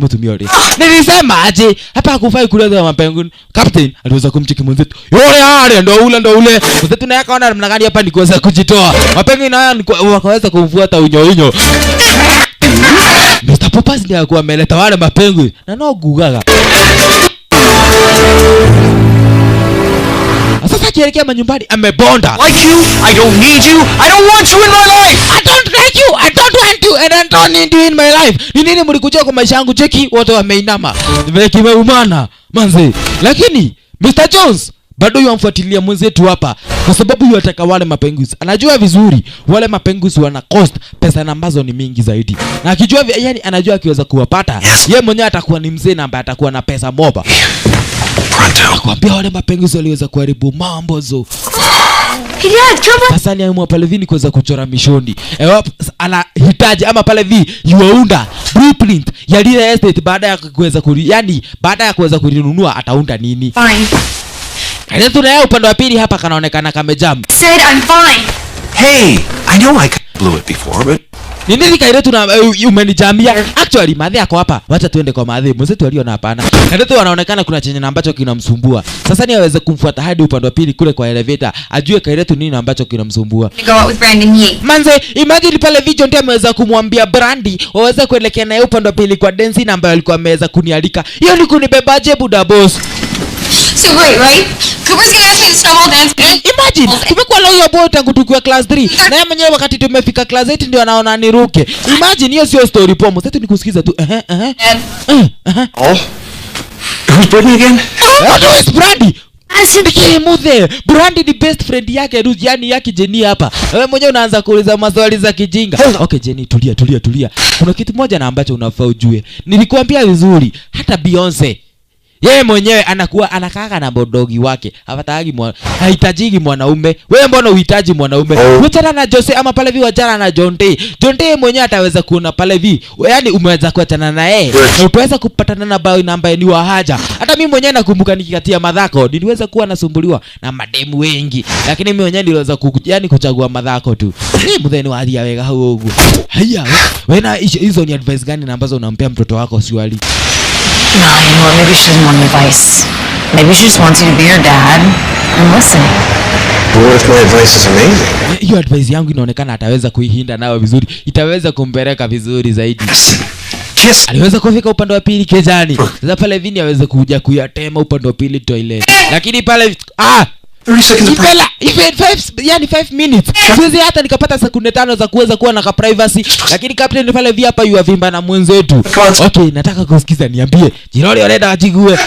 Nilisema aje hapa hakufai kuleta mapengo. Captain aliweza kumcheki mwenzetu. Yule ndio ule. Mwenzetu naye akaona namna gani hapa nikuweza kujitoa. Mapengo nayo wakaweza kumfuata unyo. Mr. Popper ndiye alikuwa ameleta wale mapengo na no gugaga. Sasa akielekea manyumbani amebonda.
Like you, I don't need you, I don't want you in my life.
I don't like you, I don't want you, and I don't need you in my life. Ni nini mlikuja kwa maisha yangu? Cheki wote wameinama. Kimeumana manze. Lakini Mr. Jones bado yamfuatilia mwenzetu hapa kwa sababu yataka wale mapenguins. Anajua vizuri wale mapenguins wana cost pesa ambazo ni mingi zaidi. Na akijua yani anajua akiweza kuwapata, yeye mwenyewe atakuwa ni mzee na ambaye atakuwa na pesa moba. Nakwambia wale mapenguins waliweza kuharibu mambo zo. Sasa ni aimwa pale vini kuweza kuchora mishoni. Anahitaji ama pale vi yuaunda blueprint ya lile estate baada ya kuweza baada ya kuweza kulinunua ataunda nini?
Fine.
Kairetu tunaye upande wa pili hapa kanaonekana kamejam.
Said I'm fine.
Hey, I know I blew it before, but
Ni nini Kairetu na umenijamia? Actually madhe yako hapa. Wacha tuende kwa madhe. Mwenzetu aliona hapana. Kairetu anaonekana kuna chenye ambacho kinamsumbua. Sasa ni aweze kumfuata hadi upande wa pili kule kwa elevator. Ajue Kairetu nini ambacho kinamsumbua.
To go out with Brandon Yee.
Manze, imagine pale video ndio ameweza kumwambia Brandy waweze kuelekea naye upande wa pili kwa Denzi na ambaye alikuwa ameweza kunialika. Hiyo ni kunibebaje buda boss?
So great, right? Cooper's gonna ask me to snowball dance.
Imagine, kumekuwa lawyer boy tangu tukiwa class 3. Na yeye mwenyewe wakati tumefika class 8 ndio anaona niruke. Imagine hiyo sio story pomo. Sasa nikusikiza tu.
oh, who's Brittany again?
What is Brandy? Asikie muthe. Brandy ni best friend yake Ruth, yani yake Jenny hapa. Wewe mwenyewe unaanza kuuliza maswali za kijinga. Okay Jenny, tulia. Kuna kitu moja na ambacho unafaa ujue. Nilikuambia vizuri, hata Beyonce yeye mwenyewe anakaaga na bodogi wake. Hahitaji mwanaume. Wewe mbona uhitaji mwanaume? Wachana na Jose ama pale vi wachana na Jonte. Jonte mwenyewe ataweza kuona pale vi. Yaani umeweza kuachana na yeye. Na utaweza kupatana na boy namba ni wa haja. Hata mimi mwenyewe nakumbuka nikikatia madhako niliweza kuwa nasumbuliwa na mademu wengi. Lakini mimi mwenyewe niliweza kuchagua madhako tu. Ni mudheni wa hali ya wega huko. Haya, wewe na hizo ni advice gani ambazo unampea mtoto wako swali?
No, you know what? Maybe she doesn't want advice. Maybe she just wants you to be her dad and listen.
What if my advice is amazing?
Hiyo advice yangu inaonekana ataweza kuihinda nayo vizuri. Itaweza kumpeleka vizuri zaidi.
Kiss.
Aliweza kufika upande wa pili kezani. Sasa pale vini aweze kuja kuyatema upande wa pili toilet. Lakini pale
30 seconds of
Ipela, even 5 minutes. Siwezi hata nikapata sekunde 5 za kuweza kuwa na ka privacy. Lakini captain pale via hapa yu avimba na mwenzetu. Okay, nataka kusikiza niambie. Jiroli anaenda ajigue.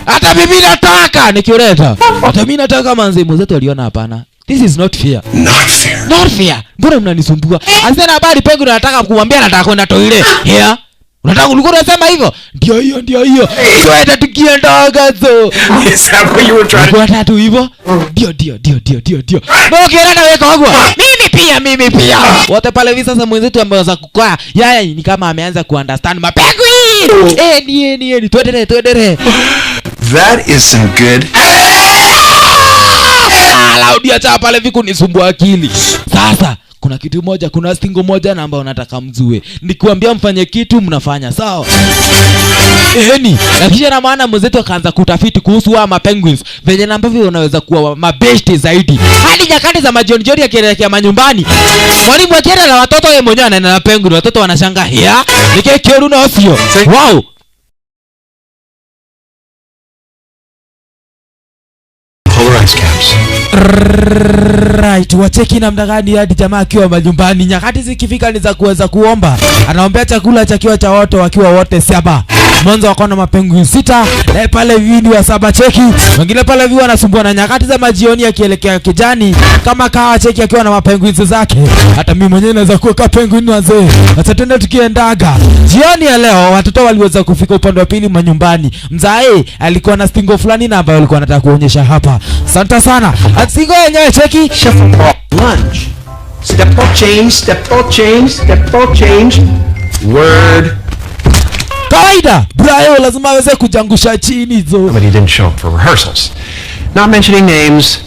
Hata mimi nataka nikiuleta. Hata mimi nataka manze mwenzetu aliona hapana. This is not fair. Not fair. Mbona mnanisumbua? Asema habari pengo nataka kumwambia nataka kwenda toilet. Here. Unataka ulikuwa unasema hivyo? Ndio hiyo. Twende tukiendaga zo.
Is that what you were trying to...
Kwa tatu hivyo? Ndio. Mbona na wewe kogwa? Mimi pia. Wote pale hivi sasa mwenzetu ameweza kukaa. Yaya ni kama ameanza kuunderstand mapengo hii. Ni tuendelee.
That is some good...
Laudia cha pale hivi kunisumbua akili. Sasa kuna kitu moja, kuna stingo moja na ambayo nataka mzue. Nikiwaambia mfanye kitu mnafanya, sawa? Na kisha na maana mwenzetu akaanza kutafiti kuhusu wa mapenguins venye ambavyo wanaweza kuwa mabeshte zaidi. Hadi nyakati za majioni akielekea manyumbani. Mwalimu akienda na watoto yeye mwenyewe anaenda na penguin, watoto wanashangaa. Nikekero na osio. Wow.
Polarized caps.
Right, wacheki namna gani hadi jamaa akiwa majumbani. Nyakati zikifika ni za kuweza kuomba. Anaombea chakula chakiwa cha wote wakiwa wote 7. Mwanzo wako na mapenguin 6, na pale vini wa 7 cheki. Wengine pale viwa wanasumbua na nyakati za majioni akielekea kijani kama kawa cheki akiwa na mapenguin zake. Hata mimi mwenyewe naweza kuwa kapenguin wazee. Acha twende tukiendaga. Jioni ya leo watoto waliweza kufika upande wa pili manyumbani. Mzae alikuwa na stingo fulani na ambayo alikuwa anataka kuonyesha hapa. Asante sana. Stingo yenyewe cheki.
Lunge. Step ball change. Word.
Kawaida, Brayo lazima aweze kujangusha chini hizo.
But he didn't show up for rehearsals. Not mentioning names.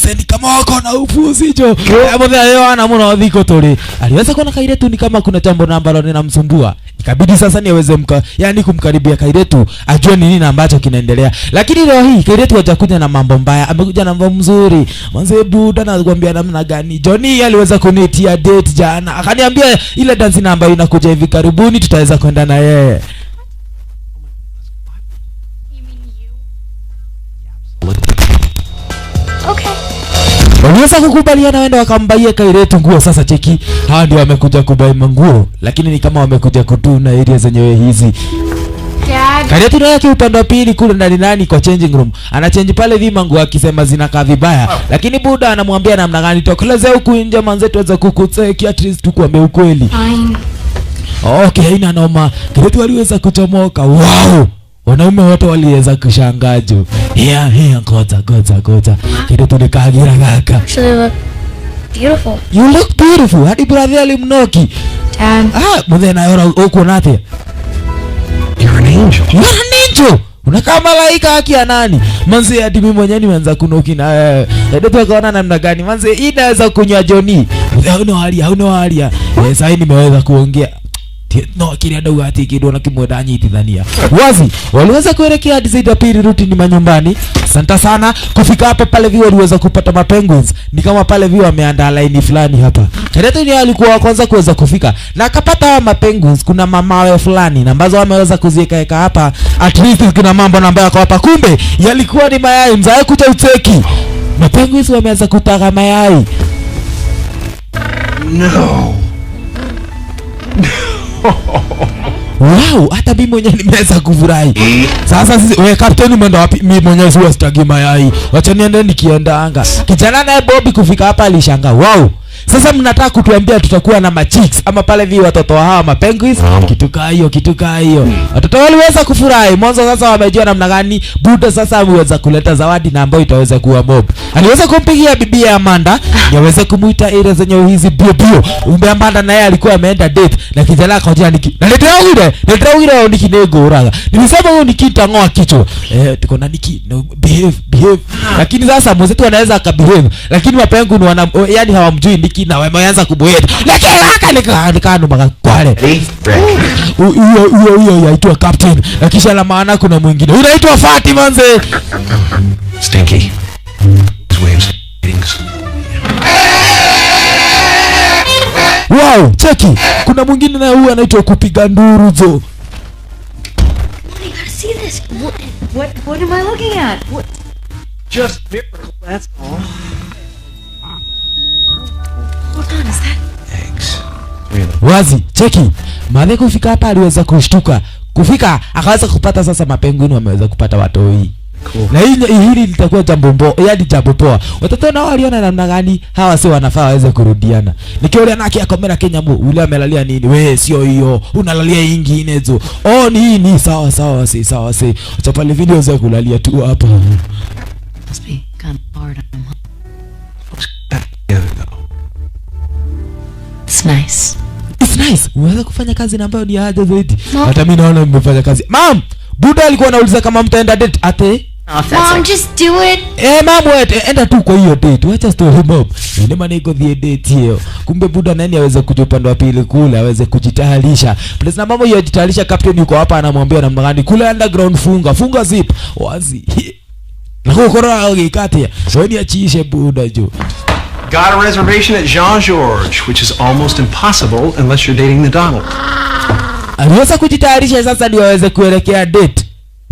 Sendi kama wako na upuzi jo. Leo ana mwana wadhiko tole. Aliweza kuona Kairetu ni kama kuna jambo ambalo linamsumbua. Ikabidi sasa niweze kumkaribia Kairetu ajue nini na ambacho kinaendelea. Lakini leo hii Kairetu hajakuja na mambo mbaya, amekuja na mambo mzuri. Mwanzo buda anakuambia namna gani. Johnny aliweza kunitia date jana. Akaniambia ile dance namba inakuja hivi karibuni tutaweza kwenda na yeye. waliweza kukubaliana wenda wakambaia Kairetu nguo. Sasa cheki, hawa ndio wamekuja kubai manguo, lakini ni kama wamekuja kutuna area zenyewe hizi.
Dad.
Kairetu naye upande wa pili kule ndani nani kwa changing room anachange pale vima nguo akisema zinakaa vibaya, lakini buda anamwambia namna gani tokeleze huku nje manzetu waweza kukutseki at least tukuambie ukweli.
Fine.
Okay, haina noma. Kairetu waliweza kuchomoka. Wow, wanaume wote waliweza kushangajo. Ngoja. Kairetu nikagira kaka.
Actually look beautiful.
You look beautiful. Hadi brother alimnoki.
Dad.
Mwenye na yora uko nate.
You're an angel.
You're an angel. Unakaa malaika haki ya nani? Manze hadi mimi mwenyewe nimeanza kunoki na wewe. Ndio kaona namna gani? Manze inaweza kunywa Johnny. Hauna halia. Sasa nimeweza kuongea. No, kile ndio ati kidogo na kimwenda nyitithania. Wazi, waliweza kuelekea hadi zaidi pili routine manyumbani. Asante sana. Kufika hapa pale vio waliweza kupata mapenguins. Ni kama pale vio wameandaa line fulani hapa. Kairetu ni alikuwa wa kwanza kuweza kufika. Na akapata hawa mapenguins kuna mamawe fulani na ambazo wameweza kuziweka hapa. At least kuna mambo ambayo yako hapa. Kumbe yalikuwa ni mayai mzae kuja uteki. Mapenguins wameweza kutaka mayai.
No.
Wow, hata mimi mwenyewe nimeweza kufurahi. Sasa sisi wewe kapteni mwenda wapi? Mimi mwenyewe siwa sitaki mayai. Wacha niende nikienda anga. Kijana naye Bobby kufika hapa alishangaa. Wow. Sasa mnataka kutuambia tutakuwa na machicks ama pale vi watoto wa hawa mapenguins? Kituka hiyo. Watoto waliweza kufurahi. Mwanzo sasa wamejua namna gani Buda sasa ameweza kuleta zawadi na ambayo itaweza kuwa mob. Aliweza kumpigia bibi ya Amanda, yaweza kumuita ile zenye hizi bio. Umbe Amanda naye alikuwa ameenda date na kijana akaja niki. Na ndio ile niki nego uraga. Nilisema huyo niki tangoa kichwa. Tuko na niki no behave. Lakini sasa mwenzetu anaweza akabehave. Lakini mapengu ni wana yani hawamjui niki na wameanza kuboeta. Lakini haka nikano makakwale. Huyo yaitwa captain. Na kisha la maana kuna mwingine. Unaitwa Fati manze.
Stinky. Waves.
Wow, cheki. Kuna mwingine na huyu anaitwa kupiga nduru zo.
You gotta see this. What am I looking at? What?
Just miracle, that's all.
Hold on, is that?
Eggs. Really?
Wazi, cheki. Madhe kufika hapa aliweza kushtuka. Kufika akaweza kupata sasa mapenguini wameweza kupata watoi.
Cool.
Na hili litakuwa jambo poa. Watoto nao waliona namna gani hawa sio wanafaa waweze kurudiana. Nikiona naki akomera Kenya mu ule amelalia nini? Wewe sio hiyo. Unalalia nyingine hizo. Oh ni sawa. Acha pale video za kulalia tu hapa.
Must be kind of hard on him. It's nice.
It's nice. Unaweza kufanya kazi na ambayo ni haja zaidi.
No.
Hata mimi naona mmefanya kazi. Mom, Buda alikuwa anauliza kama mtaenda date ate.
Mom, just do it.
Mom, wait, enda tu kwa hiyo date. Wacha story mob. Ile maana iko the date hiyo. Kumbe Buda nani aweze kuja upande wa pili kule, aweze kujitayarisha. Please na mama hiyo jitayarisha, captain yuko hapa anamwambia namna gani kule underground funga zip. Wazi. Na kokora ogikate. Wewe achiishe Buda jo.
Got a reservation at Jean Georges, which is almost impossible unless you're dating the Donald.
Aliweza kujitayarisha sasa ndio aweze kuelekea date.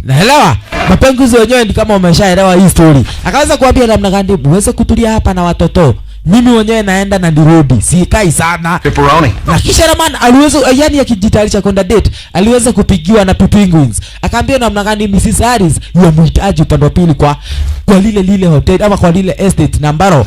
Naelewa? Mapenguzi wenyewe ni kama umeshaelewa hii story. Akaweza kuambia namna gani uweze kutulia hapa na watoto. Mimi mwenyewe naenda na ndirudi. Sikai sana.
Pepperoni.
Na kisha Raman aliweza yani akijitayarisha kwenda date, aliweza kupigiwa na Penguins. Akaambia namna gani Mrs. Harris yamhitaji upande wa pili kwa lile hotel ama kwa lile estate na ambaro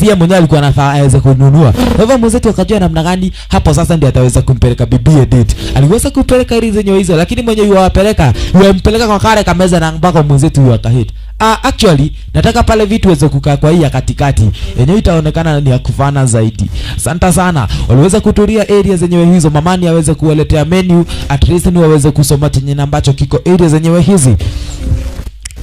yeye mwenyewe alikuwa anafaa aweze kununua. Kwa hivyo mwenzetu akajua namna gani hapo sasa ndiye ataweza kumpeleka bibie date. Aliweza kupeleka ile zenyewe hizo, lakini mwenyewe yuampeleka kwa kare kameza na mpaka mwenzetu akahit. Actually nataka pale vitu weze kukaa kwa hii ya katikati. Yenyewe itaonekana ni ya kufana zaidi. Asante sana. Waliweza kutulia area zenyewe hizo, mamani aweze kuwaletea menu, at least ni waweze kusoma chenye ambacho kiko area zenyewe hizi.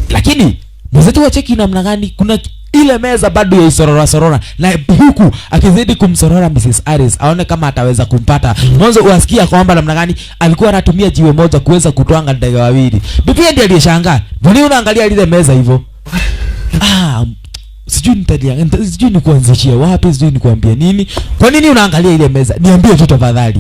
Lakini mwenzetu wa cheki namna gani kuna ile meza bado ya sorora na huku akizidi kumsorora Mrs. Harris aone kama ataweza kumpata. Mwanzo uasikia kwamba namna gani alikuwa anatumia jiwe moja kuweza kutwanga ndege wawili. Bibi ndiye aliyeshangaa. Mbona unaangalia ile meza hivyo? Sijui ni kuanzishia wapi, sijui ni kuambia nini. Kwa nini unaangalia ile meza? Niambie tu tafadhali.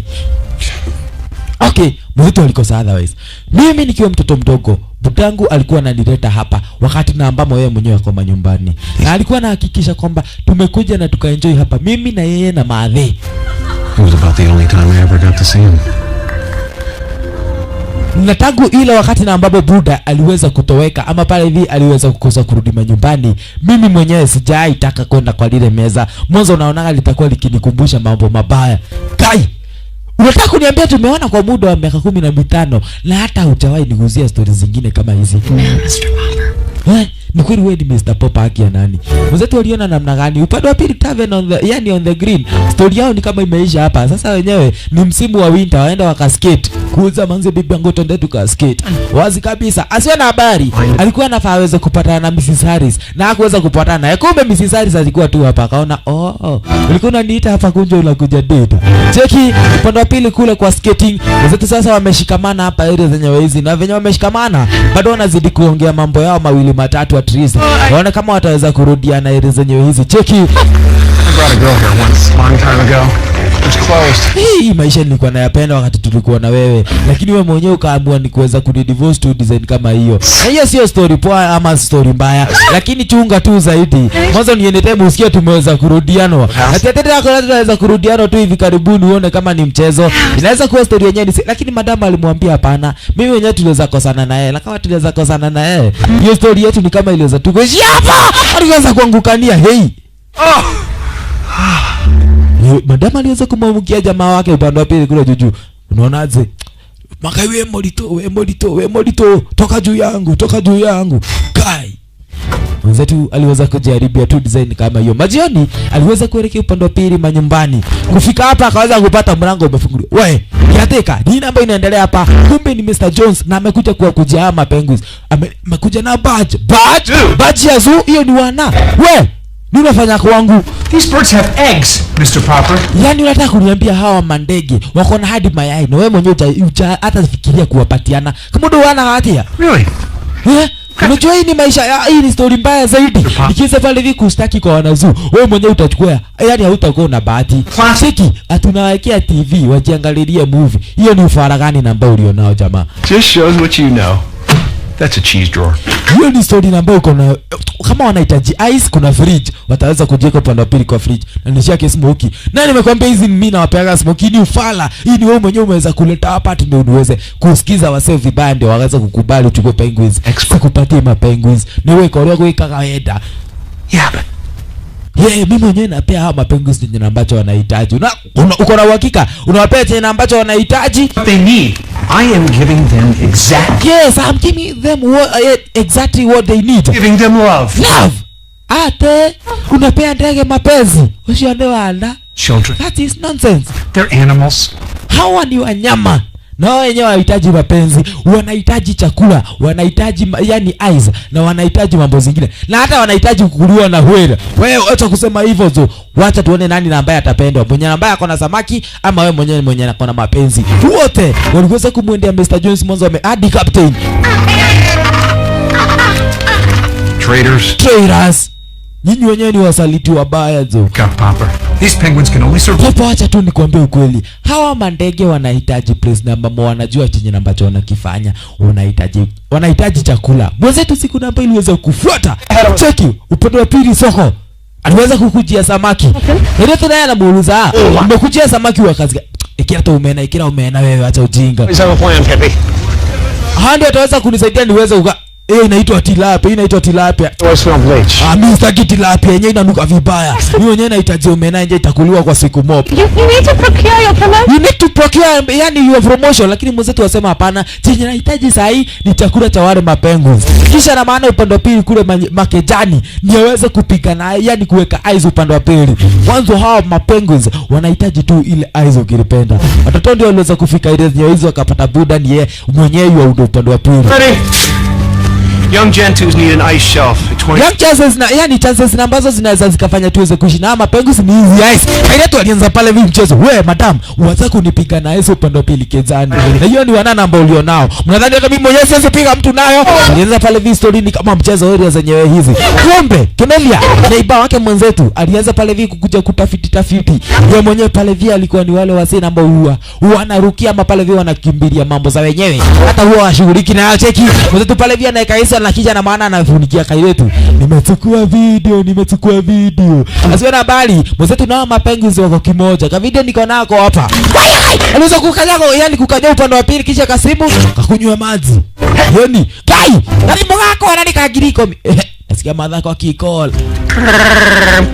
Okay, mwetu alikosa otherwise. Mimi nikiwa mtoto mdogo, budangu alikuwa ananileta hapa wakati na ambamo yeye mwenyewe ako nyumbani. Na alikuwa anahakikisha kwamba tumekuja na tukaenjoy hapa mimi na yeye na maadhi.
It was about the only time I ever got to see him.
Na tangu ile wakati na ambapo Buda aliweza kutoweka ama pale hivi aliweza kukosa kurudi nyumbani, mimi mwenyewe sijai taka kwenda kwa lile meza. Mwanzo unaona litakuwa likinikumbusha mambo mabaya. Kai, unataka kuniambia tumeona kwa muda wa miaka 15 na hata hujawahi niguzia stories zingine kama hizi?
Man, Mr. Popper.
Ni kweli wewe ni Mr. Popper haki ya nani? Mwenzetu waliona namna gani? Upande wa pili Tavern on the, yani on the green. Story yao ni kama imeisha hapa. Sasa wenyewe ni msimu wa winter, waenda wakaskate. Kuuza manze bibi yangu twende tukaskate. Wazi kabisa. Asiwe na habari. Alikuwa anafaa aweze kupatana na Mrs. Harris na hakuweza kupatana naye. Kumbe Mrs. Harris alikuwa tu hapa akaona, ulikuwa unaniita hapa kunja unakuja date. Cheki upande wa pili kule kwa skating. Wenzetu sasa wameshikamana hapa area zenyewe hizi. Na venye wameshikamana bado wanazidi kuongea mambo yao mawili matatu at least. Waone kama wataweza kurudiana area zenyewe hizi. Cheki.
I brought a girl here once, a long time ago. It was closed.
Hii maisha nilikuwa nayapenda wakati tulikuwa na wewe, lakini wewe mwenyewe ukaamua ni kuweza kudivorce to design kama hiyo. Na hiyo sio story poa ama story mbaya, lakini chunga tu zaidi. Mwanzo niende tena usikie tumeweza kurudiana. Na tete yako tunaweza kurudiana tu hivi karibuni uone kama ni mchezo. Inaweza kuwa story yenyewe lakini madam alimwambia hapana. Mimi mwenyewe tuliweza kosana na yeye. Na kama tuliweza kosana na yeye, hiyo story yetu ni kama iliweza tukoshia hapa. Aliweza kuangukania madama aliweza kumwamukia jamaa wake upande wa pili kule juju. Unaonaje? Makai we molito, toka juu yangu. Kai. Mwenzetu aliweza kujaribia tu design kama hiyo. Majioni aliweza kuelekea upande wa pili manyumbani. Kufika hapa akaweza kupata mlango umefunguliwa. We, kiateka, nini namba inaendelea hapa? Kumbe ni Mr. Jones na amekuja kwa kujihama penguins. Amekuja na badge. Badge ya zoo, hiyo ni wana. We, nini unafanya kwangu?
These birds have eggs, Mr. Popper.
Yaani unataka kuniambia hawa mandege wako na hadi mayai na wewe mwenyewe hata fikiria kuwapatiana kama ndo wana hatia?
Really?
Unajua hii ni maisha, hii ni story mbaya zaidi. Nikiweza pale hivi kustaki kwa wanazu, wewe mwenyewe utachukua. Yaani hautakuwa na bahati. Cheki, atunawekea TV wajiangalilie movie. Hiyo ni ufara gani na ambao ulionao jamaa?
Just shows what you know. That's a cheese drawer.
Hiyo ni story na ambao kuna kama wanahitaji ice kuna fridge, wataweza kujiweka upande wa pili kwa fridge. Na nishake smoky. Na nimekwambia hizi mimi na wapeaga smoky ni ufala. Hii ni wewe mwenyewe umeweza kuleta hapa tu ndio uweze kusikiza wasee vibaya ndio waweza kukubali uchukue penguins. Kupatia ma penguins. Ni wewe kwa kuweka kawaida.
Yeah.
Mimi mwenyewe napea hawa mapenguins chenye ambacho wanahitaji. Uko na uhakika unawapea chenye ambacho wanahitaji?
They need. I am giving them exactly.
Yes, I'm giving them exactly what they need.
Giving them love.
Love. Ate unapea ndege mapenzi. Usione wana.
Children.
That is nonsense.
They're animals.
Hawa ni wanyama. Na wenyewe wanahitaji mapenzi, wanahitaji chakula, wanahitaji yani eyes na wanahitaji mambo zingine. Na hata wanahitaji kukuliwa na hwera. Wewe acha kusema hivyo tu. Wacha tuone nani na ambaye atapendwa. Mwenye ambaye akona samaki ama wewe mwenye akona mapenzi. Wote waliweza kumwendea Mr. Jones mwanzo hadi captain. Traitors. Nyinyi wenyewe ni wasaliti wabaya tu.
Popper. These penguins can only survive.
Papa, acha tu nikwambie ukweli. Hawa mandege wanahitaji place na mama wanajua chenye ambacho wanakifanya. Wanahitaji chakula. Mwenzetu siku namba iliweza kufuata. Cheki, upande wa pili soko. Aliweza kukujia samaki. Ndio tu naye anamuuliza, "Umekujia samaki wa kazi gani?" Ikira umeena wewe acha ujinga.
Please have a plan, Pepe.
Ndio ataweza kunisaidia niweze inaitwa tilapia. Mimi sitaki tilapia, yenyewe inanuka vibaya. Hiyo yenyewe inahitaji omena, yenyewe itakuliwa kwa siku moja.
You need to procure your promotion.
You need to procure yani your promotion, lakini mwenzetu wasema hapana, chenye nahitaji sahi ni chakula cha wale mapenguins. Kisha na maana upande wa pili kule makejani niweze kupigana, yani kuweka eyes upande wa pili. Mwanzo hao mapenguins wanahitaji tu ile eyes ukilipenda. Watoto ndio waliweza kufika ile hizo wakapata Buda ni yeye mwenyewe wa upande wa pili.
Young Gentoos need an ice shelf. It
Young chances na yani chances na ambazo zinaweza zikafanya tuweze kushinda ama penguins ni hizi ice. Ile tu alianza pale hivi mchezo. Wewe madam, unataka kunipiga na hizo upande wa pili kezani. Na hiyo ni wanana ambao ulionao. Mnadhani hata mimi mwenyewe siwezi piga mtu nayo? Alianza pale hivi story ni kama mchezo area zenyewe hizi. Kumbe Kemelia neighbor wake mwenzetu alianza pale hivi kukuja kutafiti. Yeye mwenyewe pale hivi alikuwa ni wale wasee ambao wanarukia ama pale hivi wanakimbilia mambo za wenyewe. Hata huwa washughuliki na cheki. Mwenzetu pale hivi anaeka hizo na kija na maana anafunikia kailetu. Nimechukua video. Asiona habari, mwenzetu nao mapenguins wako kimoja. Ka video niko nako hapa. Aliweza kukanyaga yani kukanya upande wa pili kisha kasimu kakunywa maji. Yoni, kai, nani mwako ananikagiriko. Nasikia madhako akicall.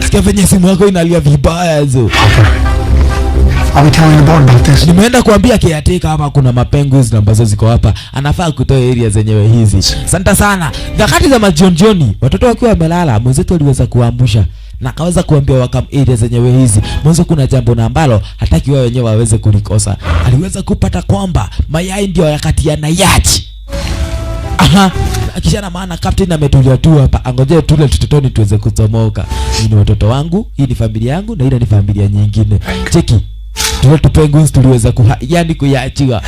Sikia venye simu yako inalia vibaya zo.
I'll be telling the board about this.
Nimeenda kuambia kiatika hapa kuna mapenguins ambazo ziko hapa. Anafaa kutoa area zenyewe hizi. Asante sana. Nyakati za majioni, watoto wakiwa wamelala, mwenzetu aliweza kuambusha na akaweza kuambia wakam area zenyewe hizi. Mwanzo kuna jambo na ambalo hataki wao wenyewe waweze kulikosa. Aliweza kupata kwamba mayai ndio yakati yanayachi. Aha, kisha na maana captain ametulia tu hapa. Angojea tule tutotoni tuweze kutomoka. Hii ni watoto wangu, hii ni familia yangu na ile ni familia nyingine. Cheki. Tuwe penguins tuliweza yani kuyachiwa.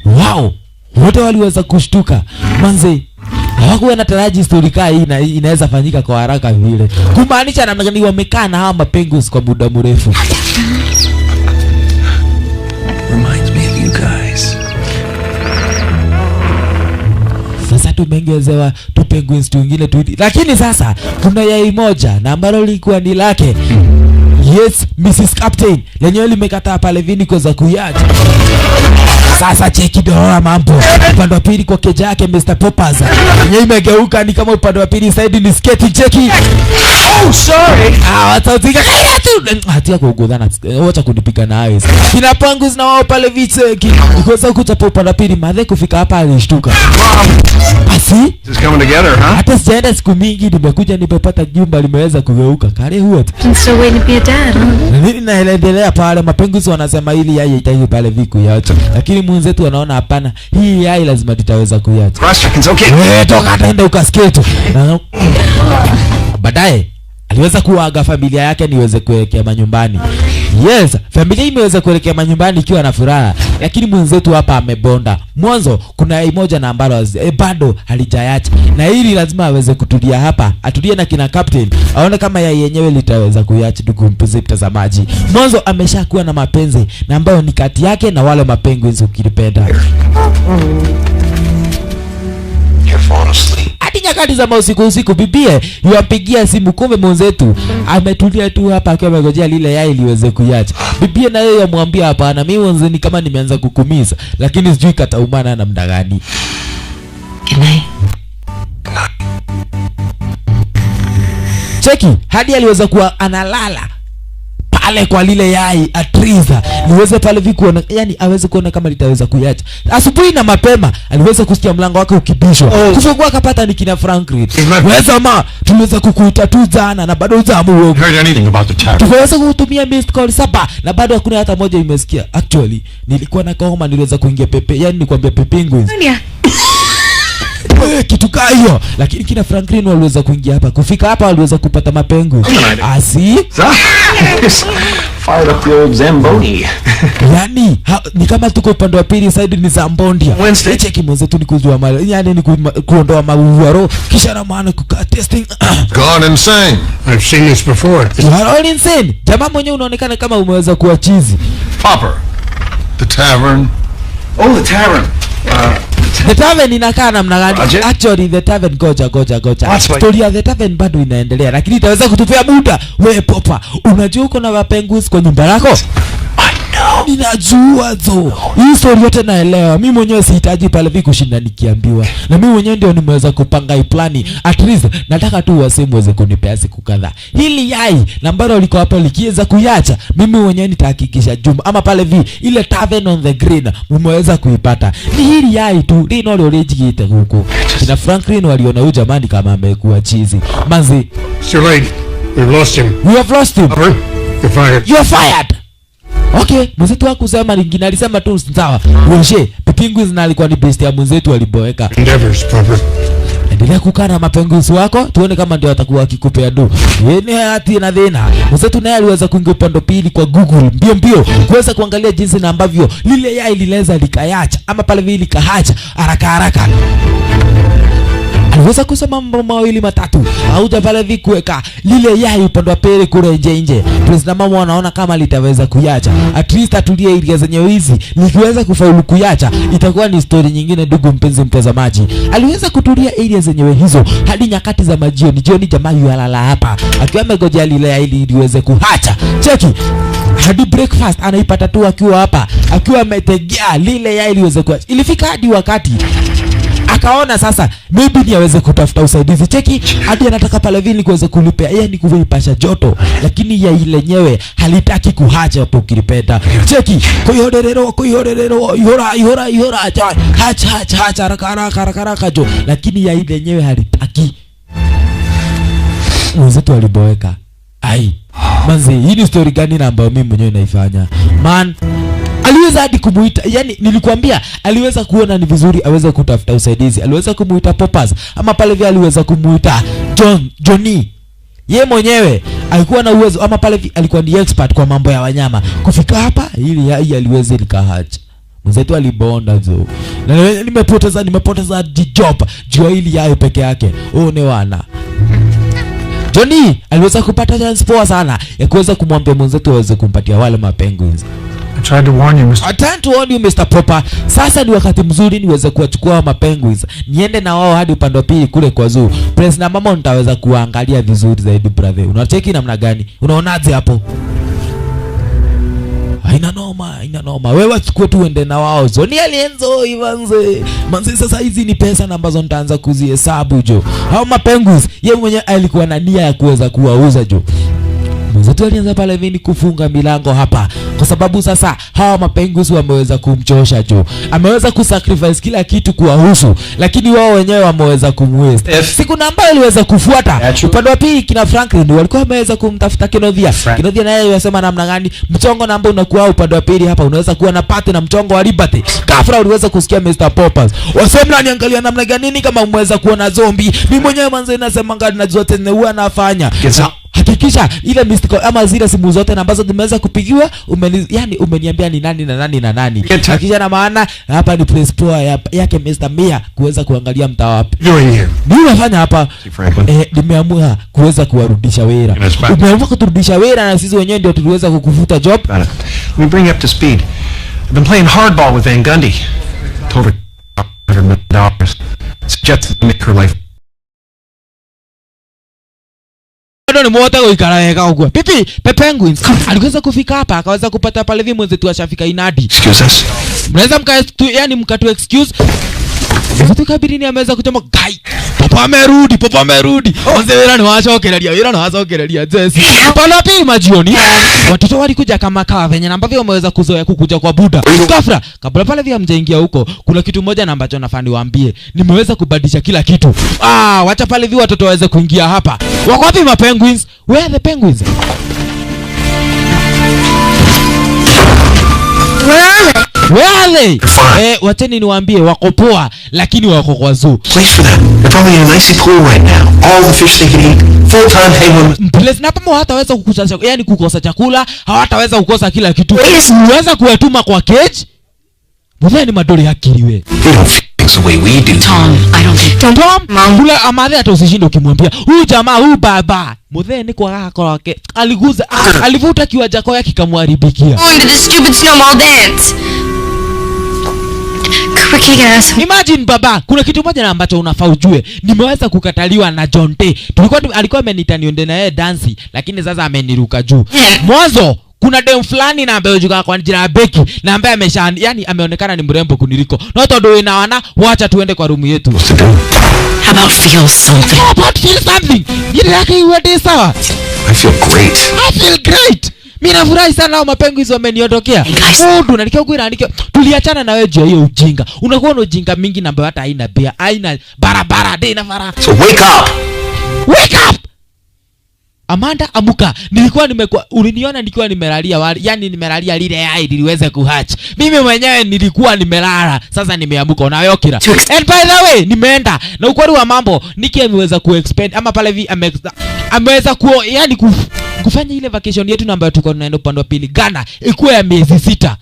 Wow, wote waliweza kushtuka. Manze, hawakuwa na taraji story kaa hii na inaweza fanyika kwa haraka vile. Kumaanisha namna gani wamekaa na hawa mapenguins kwa muda mrefu.
Reminds me of you guys.
Sasa tumengezewa tu penguins wengine tu. Lakini sasa kuna yai moja na ambalo lilikuwa ni lake. Yes, Mrs. Captain. Lenyewe limekataa pale vini kwa za kuyacha. Sasa cheki doa mambo. Upande wa pili kwa keja yake Mr. Poppers. Yenyewe imegeuka ni kama upande wa pili side ni sketi cheki. Oh, sorry. Watautika kaya tu. Hatia kuugudhana. Wacha kunipika na eyes. Kina penguins na wao pale vicheki. Nikosa kuchapa upande wa pili madhe kufika hapa alishtuka. Asi?
Just coming together, huh?
Hata sijaenda siku mingi nimekuja nimepata jumba limeweza kugeuka. Kare huo.
I'm still waiting to be a dad, huh?
Nini naendelea pale mapenguins wanasema hili yai itaiki pale viku yacho. Lakini mwenzetu anaona hapana. Hii yai lazima tutaweza kuyacha.
Cross-checking's okay.
Toka tenda ukasketo. Baadaye aliweza kuaga familia yake niweze kuelekea manyumbani. Yes, familia imeweza kuelekea manyumbani ikiwa na furaha. Lakini mwenzetu hapa amebonda. Mwanzo kuna yai moja na ambalo bado halijayacha. Na hili lazima aweze kutulia hapa. Atulie na kina captain. Aone kama yai yenyewe litaweza kuyacha ndugu mtazamaji. Mwanzo ameshakuwa na mapenzi na ambayo ni kati yake na wale mapenguins ukilipenda. Hadi nyakati za usiku bibie yuapigia simu kumbe mwenzetu ametulia tu hapa akiwa amegojea lile yai liweze kuyacha. Bibie na yeye amwambia hapana mimi mwanzoni kama nimeanza kukumiza lakini sijui kataumana na muda gani. Cheki hadi aliweza kuwa analala pale kwa lile yai atriza niweze pale vikuona yani aweze kuona kama litaweza kuyacha. Asubuhi na mapema aliweza kusikia mlango wake ukibishwa. Kufungua akapata ni kina Franklin. Weza ma tuliweza kukuita tu jana na bado hujamu.
Heard anything about the tavern?
Tuweza kutumia missed call 7 na bado hakuna hata moja imesikia. Actually nilikuwa na kaoma niliweza kuingia pepe yani nikwambia penguins. Kitu kaa hiyo lakini kina Franklin waliweza kuingia hapa kufika hapa waliweza kupata mapenguins. Asi
Fired up the old Zamboni.
Yani ni kama tuko upande wa pili side ni Zambondia.
Wednesday
cheki mwenzetu ni kuzua mali yani ni kuondoa mauaro kisha na maana kuka testing.
Gone insane. I've seen this before.
You are all insane. Jamaa mwenyewe unaonekana kama umeweza kuwa chizi.
Popper. The tavern.
Oh, the tavern.
The tavern inakaa namna gani? Actually the tavern goja. Story ya the tavern bado inaendelea lakini itaweza kutupea muda. Wewe Popa, unajua uko na mapenguins kwa nyumba yako? Ninajua zo. Hii story yote naelewa. Mimi mwenyewe sihitaji pale vipi kushinda nikiambiwa. Na mimi mwenyewe ndio nimeweza kupanga hii plani. At least nataka tu wasemweze kunipea siku kadhaa. Hili yai nambaro liko hapo likiweza kuyacha. Mimi mwenyewe nitahakikisha jumba ama pale vi ile tavern on the green mmeweza kuipata. Ni hili yai tu ndio originate huko. Kina Franklin waliona huyu jamani kama amekuwa chizi. Manzi,
It's too late. We've lost him.
we have lost him.
Popper, you're fired.
You're fired. Okay, mwenzetu hakusema lingine alisema tu sawa. Wewe mapenguins na alikuwa ni best ya mwenzetu aliboeka.
Endeavors, proper.
Endelea kukaa na mapenguins wako tuone kama ndio atakuwa akikupea do. Yeye hati na dhina. Mwenzetu naye aliweza kuingia upande pili kwa Google mbio kuweza kuangalia jinsi na ambavyo lile yai lileza likayacha ama pale vile likahacha haraka. Aliweza kusema mambo mawili matatu. Hauja pale hivi kuweka lile yai upande wa pili kule nje. President mama wanaona kama litaweza kuyacha. At least atulie area zenye hizi. Likiweza kufaulu kuyacha itakuwa ni story nyingine ndugu mpenzi mtazamaji. Aliweza kutulia area zenyewe hizo hadi nyakati za majioni. Jioni jamaa yalala hapa. Akiwa amegojea lile yai liweze kuhacha. Cheki. Hadi breakfast anaipata tu akiwa hapa. Akiwa ametegea lile yai liweze kuhacha. Ilifika hadi wakati akaona sasa maybe ni aweze kutafuta usaidizi. Cheki hadi anataka pale vile kuweza kulipea yani kuipasha joto, lakini ya ile lenyewe halitaki kuhacha hapo kilipeta. Cheki kuihorerero ihora hacha haraka jo, lakini ya ile lenyewe halitaki. Mwenzetu aliboeka. Ai manzi, hii ni story gani na ambayo mimi mwenyewe naifanya man? Aliweza hadi kumuita, yani nilikwambia aliweza kuona ni vizuri aweze kutafuta usaidizi. Aliweza kumuita Poppers ama pale vile aliweza kumuita Johnny. Ye mwenyewe alikuwa na uwezo ama pale vile alikuwa ni expert kwa mambo ya wanyama. Kufika hapa ili yai aliweze likahacha. Mwenzetu alibonda zo. Na nimepoteza job jua ili yai peke yake. One wana. Johnny aliweza kupata chance poa sana ya kuweza kumwambia mwenzetu aweze kumpatia wale mapenguins.
I tried to warn you, Mr.
I tried to warn you, Mr. Popper. Sasa ni wakati mzuri niweze kuachukua mapenguins. Niende na wao hadi upande wa pili kule kwa zoo. Prince na mama nitaweza kuangalia vizuri zaidi brother. Unacheki namna gani? Unaonaje hapo? Haina noma. Wewe chukua tu uende na wao. Zoni alienzo Ivanze. Manzi sasa hizi ni pesa ambazo nitaanza kuzihesabu jo. Hao mapenguins yeye mwenyewe alikuwa na nia ya kuweza kuwauza jo. Mwenzetu alianza pale vini kufunga milango hapa kwa sababu sasa hawa mapenguins wameweza kumchosha jo. Ameweza kusacrifice kila kitu kuwahusu, lakini wao wenyewe wameweza kumwaste. Siku namba iliweza kufuata upande wa pili kina Franklin walikuwa wameweza kumtafuta Kenodia. Kenodia naye yasema namna gani mchongo namba unakuwa upande wa pili hapa unaweza kuwa na pate na mchongo wa Liberty. Kafra uliweza kusikia Mr. Poppers. Wasema niangalia namna gani nini kama umeweza kuona zombie. Mimi mwenyewe manze nasema ngani na zote huwa nafanya. Hakikisha ile mystical ama zile simu zote ambazo zimeweza kupigiwa umeniambia ni nani na nani. Hakikisha na maana hapa ni place poa yake Mr. Mia kuweza kuangalia mtaa wapi. Mimi nafanya hapa nimeamua kuweza kuwarudisha wera. Umeamua kuturudisha wera na sisi wenyewe ndio tuliweza kukufuta job.
We bring up to speed. I've been playing hardball with Van Gundy. Told her $100 million. Suggested to make her life.
Ni mwote kuikara weka huko. Pipi, Penguins. Aliweza kufika hapa, akaweza kupata pale hivi mwenzetu ashafika inadi.
Excuse us.
Mnaweza mkatu excuse. Mwenzetu kabirini ameweza kuchoma gai. Papa amerudi. Wazewera ni wasokerelia Jesse. Pala pili majioni. Watoto walikuja kama kawa venye ambavyo wameweza kuzoea kukuja kwa Buddha. Kafra, kabla pale vya mjaingia huko, kuna kitu moja na ambacho nafaa niwaambie. Nimeweza kubadilisha kila kitu. Wacha pale vya watoto waweze kuingia hapa. Wako wapi mapenguins? Where are the penguins? Where are they? Wacheni niwaambie wako poa lakini wako kwa zoo.
Place for them. They're probably in a nice pool right now. All the fish they can eat. Full-time penguin.
Place na kama hataweza kukosa chakula, hawataweza kukosa kila kitu. Unaweza kuwatuma kwa cage? Mbona ni madoli akili wewe?
We don't fix things the way we do.
Tom, I don't think...
Tom, kula amadhe hata usishinde ukimwambia. Huyu jamaa, huyu baba. Mudhe ni kwa kaka wake. Aliguza, alivuta kiwaja kwa yake kikamharibikia.
Going to the stupid snowball dance.
Imagine baba, kuna kitu moja na ambacho unafaa ujue. Nimeweza kukataliwa na John T. Alikuwa amenita niende na yeye dansi, lakini sasa ameniruka juu. Mwanzo kuna dem fulani na ambaye yuko kwa jina Becky na ambaye ameonekana ni mrembo kuniliko. Na todo inaona wacha tuende kwa room yetu.
How about feel something?
Yeye yake iwe sawa.
I feel great.
Mimi nafurahi sana hao mapengo hizo wameniondokea. Ndio nalikiwa tuliachana na wewe hiyo ujinga. Unakuwa na ujinga mingi na ambayo hata haina bia, haina barabara, dei na fara.
So wake up.
Amanda amuka, nilikuwa uliniona nikiwa nimelalia yani nimelalia lile yai liliweze kuhatch. Mimi mwenyewe nilikuwa nimelala, sasa nimeamuka unayokira. And by the way, nimeenda na ukweli wa mambo Nikki ameweza kuexpand ama pale hivi ameweza yani kufanya ile vacation yetu ambayo tuko tunaenda upande wa pili Ghana ikuwa ya miezi 6.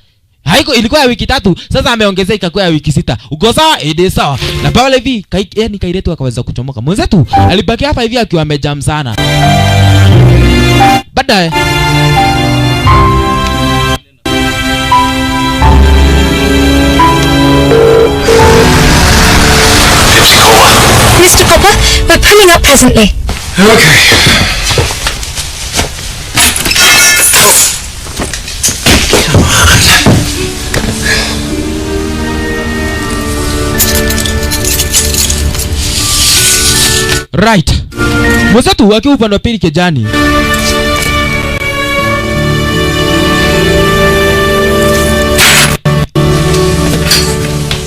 Haiko ilikuwa ya wiki 3, sasa ameongezea ikakuwa ya wiki 6. Uko sawa? Ede sawa. Na pale hivi yani kairetu akaweza kuchomoka. Mwenzetu alibaki hapa hivi akiwa amejam sana. Baadaye
Mr. Copper, we're pulling up presently.
Okay.
right. Mwenzetu wakiwa upande wa pili Kejani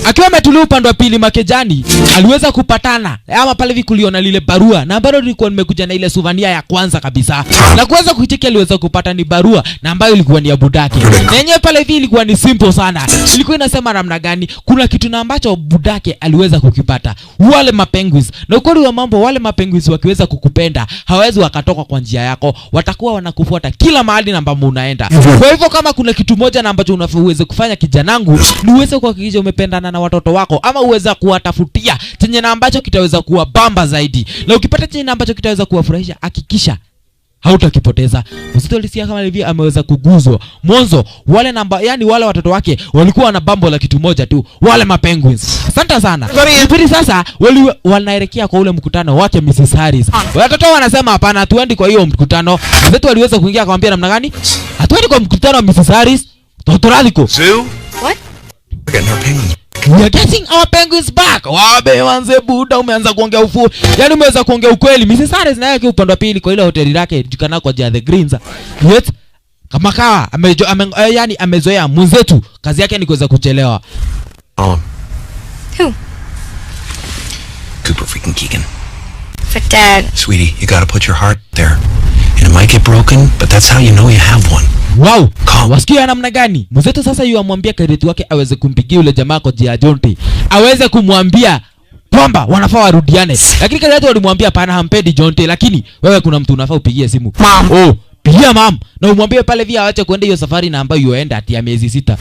akiwa ametulia upande wa pili Makejani aliweza kupatana ama pale hivi kuliona lile barua na ambayo nilikuwa nimekuja na ile souvenir ya kwanza kabisa na kuweza kuicheki aliweza kupata ni barua na ambayo ilikuwa ni ya budake na yenyewe pale hivi ilikuwa ni simple sana. Ilikuwa inasema namna gani kuna kitu na ambacho budake aliweza kukipata wale mapenguins na ukweli wa mambo wale mapenguins wakiweza kukupenda hawezi wakatoka kwa njia yako, watakuwa wanakufuata kila mahali na ambapo unaenda. Kwa hivyo kama kuna kitu moja na ambacho unaweza kufanya kijanangu ni uweze kuhakikisha umependana na watoto wako ama uweza kuwatafutia chenye na ambacho kitaweza kuwa bamba zaidi, na ukipata chenye na ambacho kitaweza kuwafurahisha hakikisha hautakipoteza. Mzito alisikia kama hivi ameweza kuguzwa mwanzo wale namba yani wale watoto wake walikuwa na bambo la kitu moja tu wale mapenguins. Asante sana. Hivi sasa wanaelekea kwa ule mkutano wake Mrs. Harris. Watoto wanasema hapana hatuendi kwa hiyo mkutano. Mzito aliweza kuingia akamwambia namna gani? Hatuendi kwa mkutano wa Mrs. Harris. Toto radiko.
What?
We are getting our penguins back. Wabe wanze buda umeanza kuongea ufu. Yani umeweza kuongea ukweli. Mrs. Harris naye akiwa upande wa pili kwa ile hoteli yake jikana kwa The Greens. Yet kama kawa yani amezoea mwenzetu kazi yake ni kuweza kuchelewa.
Who?
Cooper freaking Keegan.
But Dad.
Sweetie, you gotta put your heart there. And it might get broken, but that's how you know you have one.
Wow, wasikia namna gani? Mwenzetu sasa yu amwambia karetu wake aweze kumpigia yule jamaa kwa jia Jonte. Aweze kumwambia kwamba wanafaa warudiane. Lakini karetu walimwambia pana hampendi Jonte, lakini wewe kuna mtu unafaa upigie simu.
Mom.
Oh, pigia mom. Na umwambie pale via aache kwenda hiyo safari na ambayo yuenda ati ya miezi 6.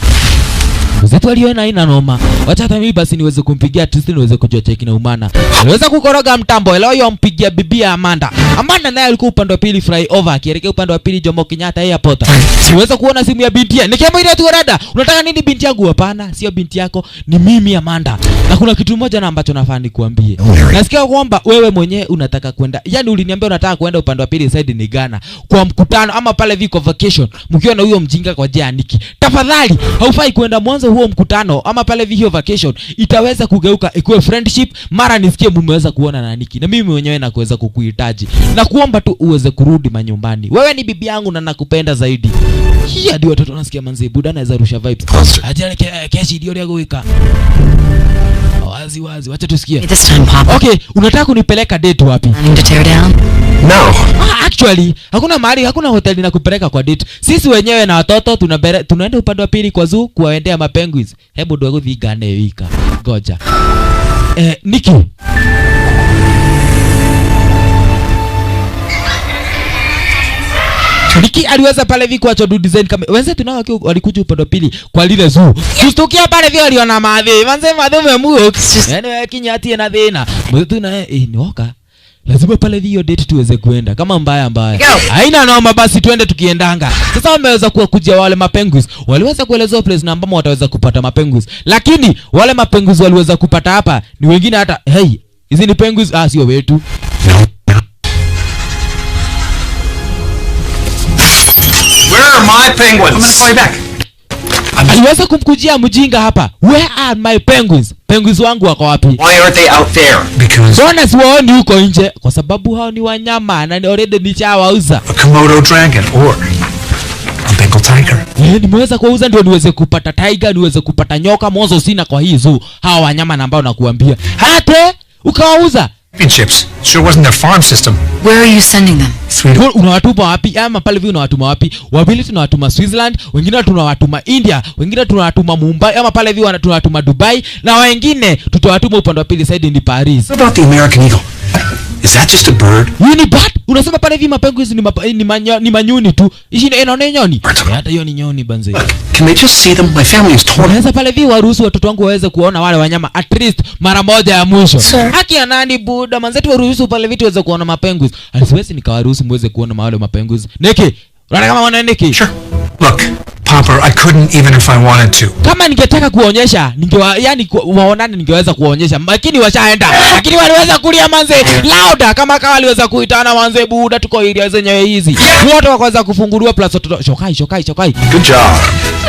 Mwenzetu aliona ina noma. Wacha hata mimi basi niweze kumpigia Tristan niweze kujua cheki na umana. Niweza kukoroga mtambo leo yompigia bibi ya Amanda. Amanda naye alikuwa upande wa pili flyover akielekea upande wa pili Jomo Kenyatta airport. Siweza kuona simu ya binti yake. Nikiamwambia tu dada, unataka nini binti yangu? Hapana, sio binti yako, ni mimi Amanda. Na kuna kitu moja na ambacho nafaa nikuambie. Nasikia kwamba wewe mwenyewe unataka kwenda. Yaani uliniambia unataka kwenda upande wa pili side ni Ghana kwa mkutano ama pale viko vacation. Mkiwa na huyo mjinga kwa jia Nikki. Tafadhali, haufai kwenda mwanzo huo mkutano ama pale hiyo vacation itaweza kugeuka ikuwe friendship mara nisikie mmeweza kuona na Nikki na mimi mwenyewe na kuweza kukuhitaji na kuomba tu uweze kurudi manyumbani. Wewe ni bibi yangu na nakupenda zaidi. Hadi watoto wanasikia manzi buda anaweza rusha vibes. Ajale keshi ndio leo wika. Wazi wacha tusikie.
This time, Papa.
Okay, unataka kunipeleka date wapi?
I need to tear down.
No.
Actually, hakuna mahali, hakuna hoteli na kupeleka kwa date. Sisi wenyewe na watoto tunaenda upande wa pili kwa zoo kuwaendea mapenguins. Hebu ndio kuthigane wika. Ngoja. Nikki. Nikki aliweza pale hivi kuacha do design kama wenzetu nao walikuja upande wa pili kwa lile zoo. Tustukia pale vile waliona madhi. Manze madhi umemuo. Yaani kinyati na dhina. Mwetu na ni oka. Lazima pale hiyo date tuweze kuenda kama mbaya. Haina noma basi tuende tukiendanga. Sasa wameweza kujia wale mapenguins. Waliweza kuelezea place na ambamo wataweza kupata mapenguins. Lakini wale mapenguins waliweza kupata hapa ni wengine hata hizi ni penguins sio wetu.
Where are my penguins? I'm gonna call you back.
Aliweza kumkujia mjinga hapa. Where are my penguins? Penguins wangu wako wapi?
Why aren't they out there? Because
Bona siwaoni huko nje kwa sababu hao ni wanyama na ni already nishawauza.
a Komodo dragon or a Bengal tiger.
Nimeweza kuuza ndio niweze kupata tiger, niweze kupata nyoka, mwanzo sina kwa hii zoo. Hawa wanyama ambao nakuambia. Hata ukawauza.
championships. Sure wasn't their farm system.
Where are you sending them?
Unawatuma wapi? Ama pale hivi unawatuma wapi? Wabili tunawatuma Switzerland, wengine tunawatuma India, wengine tunawatuma Mumbai, ama pale hivi tunawatuma Dubai, na wengine tutawatuma upande wa pili side ni Paris.
What about the American eagle? Is that just a bird?
Ni bird? Unasema pale hivi mapenguins ni manyuni tu. Ishi inaona nyoni. Hata hiyo ni nyoni banze.
Can they just see them? My family is torn.
Unaweza pale hivi waruhusu watoto wangu waweze kuona wale wanyama at least mara moja ya mwisho. Haki ya nani buda manzetu waruhusu pale vitu waweze kuona mapenguins. Alisiwezi nikawaruhusu muweze kuona wale mapenguins. Neki, unaona kama wana Neki?
Sure. Look, Pomper, I couldn't even if I wanted to.
Kama ningetaka kuonyesha, waonane ningeweza kuonyesha, lakini washaenda. Lakini waliweza kulia manze louder kama waliweza kuitana manze buda tuko area zenyewe hizi. Wote wakaweza kufunguliwa plus watoto shokai.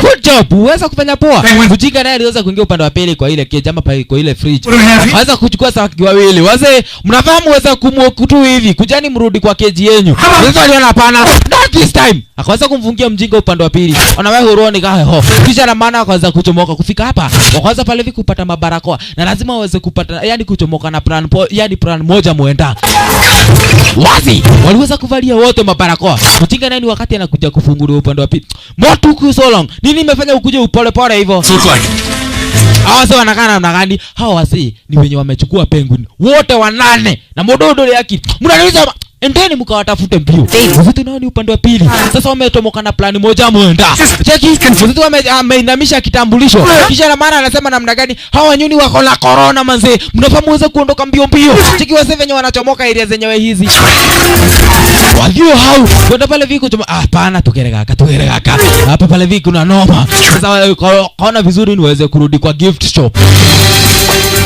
Good job. Uweza kufanya poa. Kujinga naye aliweza kuingia upande wa pili kwa ile cage ama kwa ile fridge. Waweza kuchukua samaki wawili. Wazee mnafahamu waweza kumwokutu hivi. Kujani mrudi kwa cage yenu. Sasa aliona hapana. Not this time. Akaweza kumfungia mjinga upande wa pili. Anawahi huroni kahe ho. Kisha na maana akaweza kuchomoka kufika hapa. Wakaweza pale hivi kupata mabarakoa. Na lazima waweze kupata kuchomoka na plan moja muenda. Wazi. Waliweza kuvalia wote mabarakoa. Mjinga nani wakati anakuja kufunguliwa upande wa pili. Moto ku so long. Nini imefanya ukuje upole pole hivyo? Hawa sio wanakaa namna gani? Hawa wasi ni wenye wamechukua penguin. Wote wanane na mododo yake. Mnaniuliza endeni mkawatafute mbio. Mzito nao ni upande wa pili. Sasa wametomoka na plani moja muenda. Cheki, mzito ameinamisha kitambulisho. Kisha na maana anasema namna gani? Hawa nyuni wako na corona manze. Mnafahamu waweza kuondoka mbio. Cheki wase venye wanachomoka area zenyewe hizi. Wadhio hao. Kwenda pale viko choma. Hapana tukeregaka. Hapa pale viko na noma. Sasa kaona vizuri ni waweze kurudi kwa gift shop.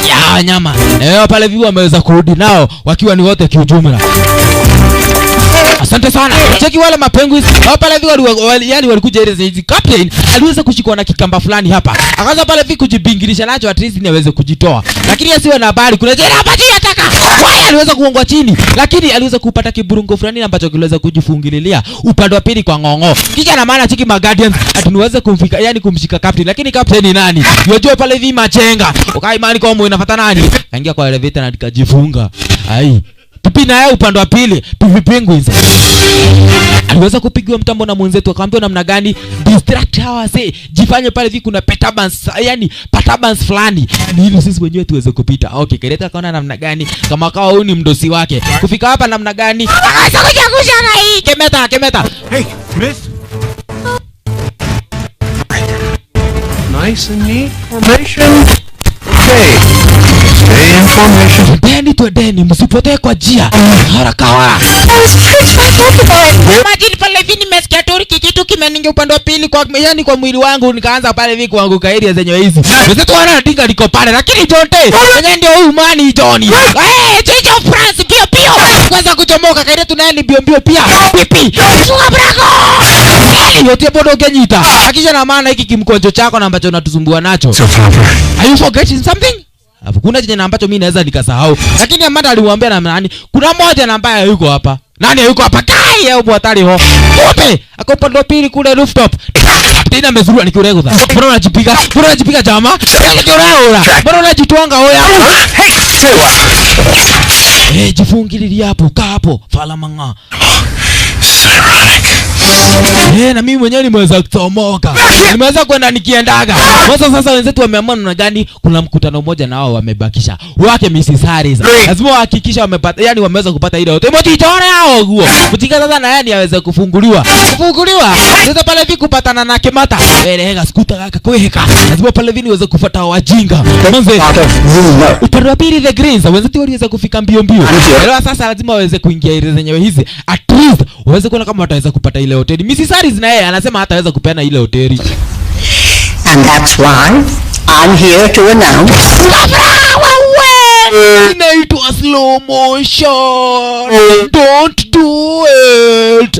Ya nyama. Na pale viko wameweza kurudi nao wakiwa ni wote kiujumla. Asante sana. Cheki wale mapenguins. Hapa pale vile walikuja ile hizi. Captain aliweza kushikwa na kikamba fulani hapa. Akaanza pale vile kujibingirisha nacho at least ni aweze kujitoa. Lakini asiwe na habari. Kuna jera hapa juu ataka. Waya aliweza kuongwa chini. Lakini aliweza kupata kiburungo fulani ambacho kiliweza kujifungililia upande wa pili kwa ngongo. Kisha na maana cheki guardians atuniweze kumfika kumshika captain. Lakini captain ni nani? Yojua pale hivi machenga. Ukaimani kwa mwe inafuata nani? Kaingia kwa elevator na nikajifunga. Ai. Tupina yao upande wa pili, penguins. Aliweza kupigiwa mtambo na mwenzetu akamwambia namna gani distract hawa jifanye pale hivi kuna perturbance fulani. Ni hilo sisi wenyewe tuweze kupita. Okay, Kereta kaona namna gani kama kawa huyu ni mdosi wake. Kufika hapa namna gani? Akaanza kujakusha na hii. Kemeta.
Hey, Smith. Nice and neat formation. Okay. Stay in formation.
Deni msipotee kwa njia. Haraka. Imagine pale hivi nimesikia tu kitu kimeningia upande wa pili kwa kwa mwili wangu nikaanza pale hivi kuanguka area zenye hizi. Mzee wana dinga liko pale lakini Jonte yenyewe ndio huyu mani Johnny. Chicho France pio. Kwanza kuchomoka kaida tunaenda mbio pia. Pipi. Suga brako. Yote bodo kenyita. Akisha na maana hiki kimkonjo chako na ambacho unatusumbua nacho.
So Pomper.
Are you forgetting something? Kuna chenye ambacho mimi naweza nikasahau. Lakini Amanda alimwambia na nani? Kuna mmoja na ambaye yuko hapa. Nani yuko hapa? Kai yao bwatari ho. Kumbe akopanda pili kule rooftop. Tena mezurua nikiurego dha. Mbona unajipiga jamaa? Mbona unajitwanga hoya?
Hey, say what?
Jifungililia hapo, kaa hapo. Fala manga.
Ironic.
Na mimi mwenyewe nimeweza kutomoka. Nimeweza kwenda nikiendaga. Sasa wenzetu wameamua na gani kuna mkutano mmoja na wao wamebakisha. Wake Mrs. Harris. Lazima wahakikisha wamepata wameweza kupata ile hotel. Mtitore hao huo. Mtika sasa na aweze kufunguliwa. Sasa pale vipi kupatana na Kemata. Hega skuta kaka kweka. Lazima pale vipi niweze kufuata wajinga. Mwanzo upande wa pili the Greens wenzetu waliweza kufika mbio. Leo sasa lazima waweze kuingia ile zenyewe hizi. At least waweze kuona kama wataweza kupata ile hoteli. Mrs. Harris na yeye anasema hataweza kupeana ile hoteli.
And that's why I'm here to announce
inaitwa slow motion. Don't do it.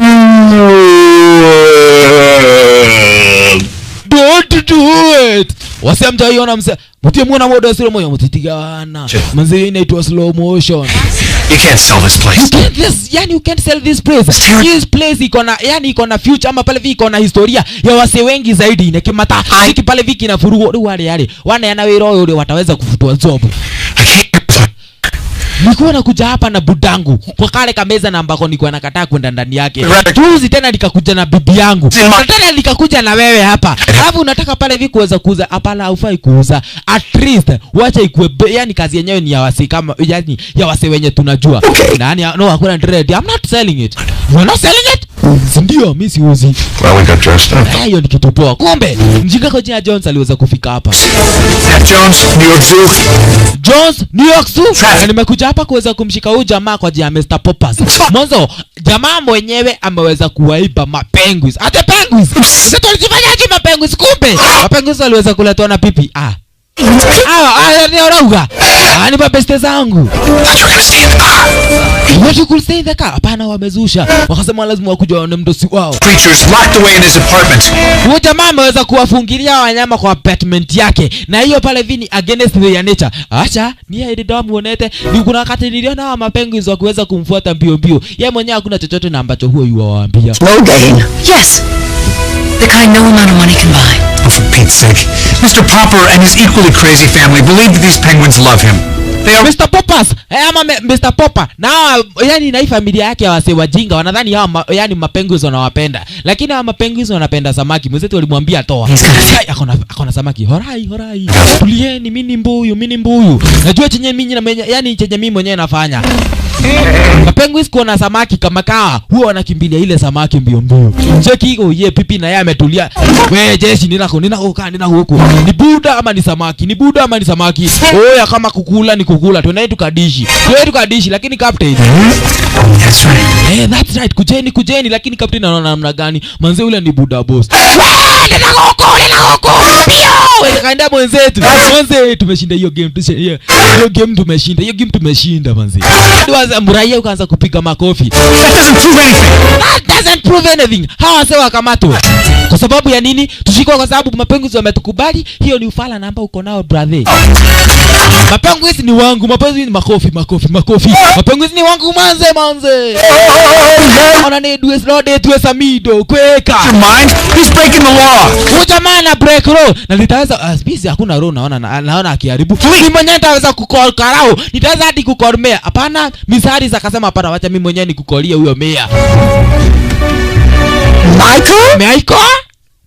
Don't do it. Wasemjaiona mtie muona modo slow motion mtitigana. Manze inaitwa slow motion.
You can't sell this place.
You can't sell this place. This place iko na future ama pale viki iko na historia ya wase wengi zaidi na Kimata. Hiki pale viki na furugo wale wana yana wiro yule wataweza kufutwa job. nilikuwa nakuja hapa na budangu kwa kale kameza na ambako nilikuwa nakataa kwenda ndani yake. Juzi tena nikakuja na bibi yangu. Tena nikakuja na wewe hapa. Alafu unataka pale hivi kuweza kuuza? Hapana, haufai kuuza. At least wacha ikue, yani kazi yenyewe ni ya wasi kama yani ya wase wenye tunajua. Nani no hakuna dread. I'm not selling it. You're not selling it? Ndio mimi siuzi.
Well, we got dressed up.
Hiyo ni kitu poa. Kumbe mjinga kwa jina Jones aliweza kufika hapa.
Jones, New York Zoo.
Jones, New York Zoo. Na nimekuja hapa kuweza kumshika huyu jamaa kwa jina Mr. Poppers. Mwanzo jamaa mwenyewe ameweza kuwaiba mapenguins. Hata penguins. Sasa tulifanyaje mapenguins? Kumbe mapenguins waliweza kuletwa na pipi. Ni orauga. Ni mabeste zangu. Watu could stay in the car. Hapana, wamezusha. Wakasema lazima wakuja waone mdosi wao.
Creatures locked away in his apartment.
Huyo jamaa ameweza kuwafungilia wanyama kwa apartment yake. Na hiyo pale vini against the nature. Acha, ni ya ndio muonete. Ni kuna wakati niliona hawa mapenguins wa kuweza kumfuata mbio mbio. Yeye mwenyewe hakuna chochote na ambacho huo yuwaambia.
No gain.
Yes. The kind no amount of money can buy.
Oh, for Pete's sake. Mr. Popper and his equally crazy family believe that these penguins love him. They are
Mr. Poppers, ama Mr. Popper. Na yani na hii familia yake wase wajinga wanadhani hawa yani mapenguins wanawapenda. Lakini hawa mapenguins wanapenda samaki. Mwenzetu walimwambia toa. Akona samaki. Horai. Tulieni mimi mbuyu. Najua chenye mimi na yani chenye mimi mwenyewe nafanya. Mapenguins kuona samaki kama kawa huwa wanakimbilia ile samaki mbio. Cheki hiyo ye pipi na yeye ametulia. Wewe jeshi nina huko. Ni buda ama ni samaki? Oya kama kukula ni kukula. Tuende tukadishi lakini captain.
That's right.
That's right. Kujeni lakini captain anaona namna gani? Manze yule ni buda boss. Nina huko. Pio! Kaenda mwenzetu. Manze tumeshinda hiyo game. Hiyo game tumeshinda manze. Muraia ukaanza kupiga makofi. That doesn't prove anything. Hawa sewa kamato. Kwa sababu ya nini? Tushikwa kwa sababu mapenguins wametukubali. Hiyo ni ufala namba uko nao brother. Mapenguins ni wangu. Mapenguins ni makofi. Mapenguins ni wangu manze. Ona ne dues no de tuwe samido kweka.
mind. He's breaking the law.
Ujamana break law. Na nitaweza species hakuna law naona akiharibu. Mimi mwenyewe nitaweza kukol karao. Nitaweza hadi kukormea. Hapana, Misari zakasema hapana, wacha mimi mwenyewe nikukolia huyo Mia. Michael?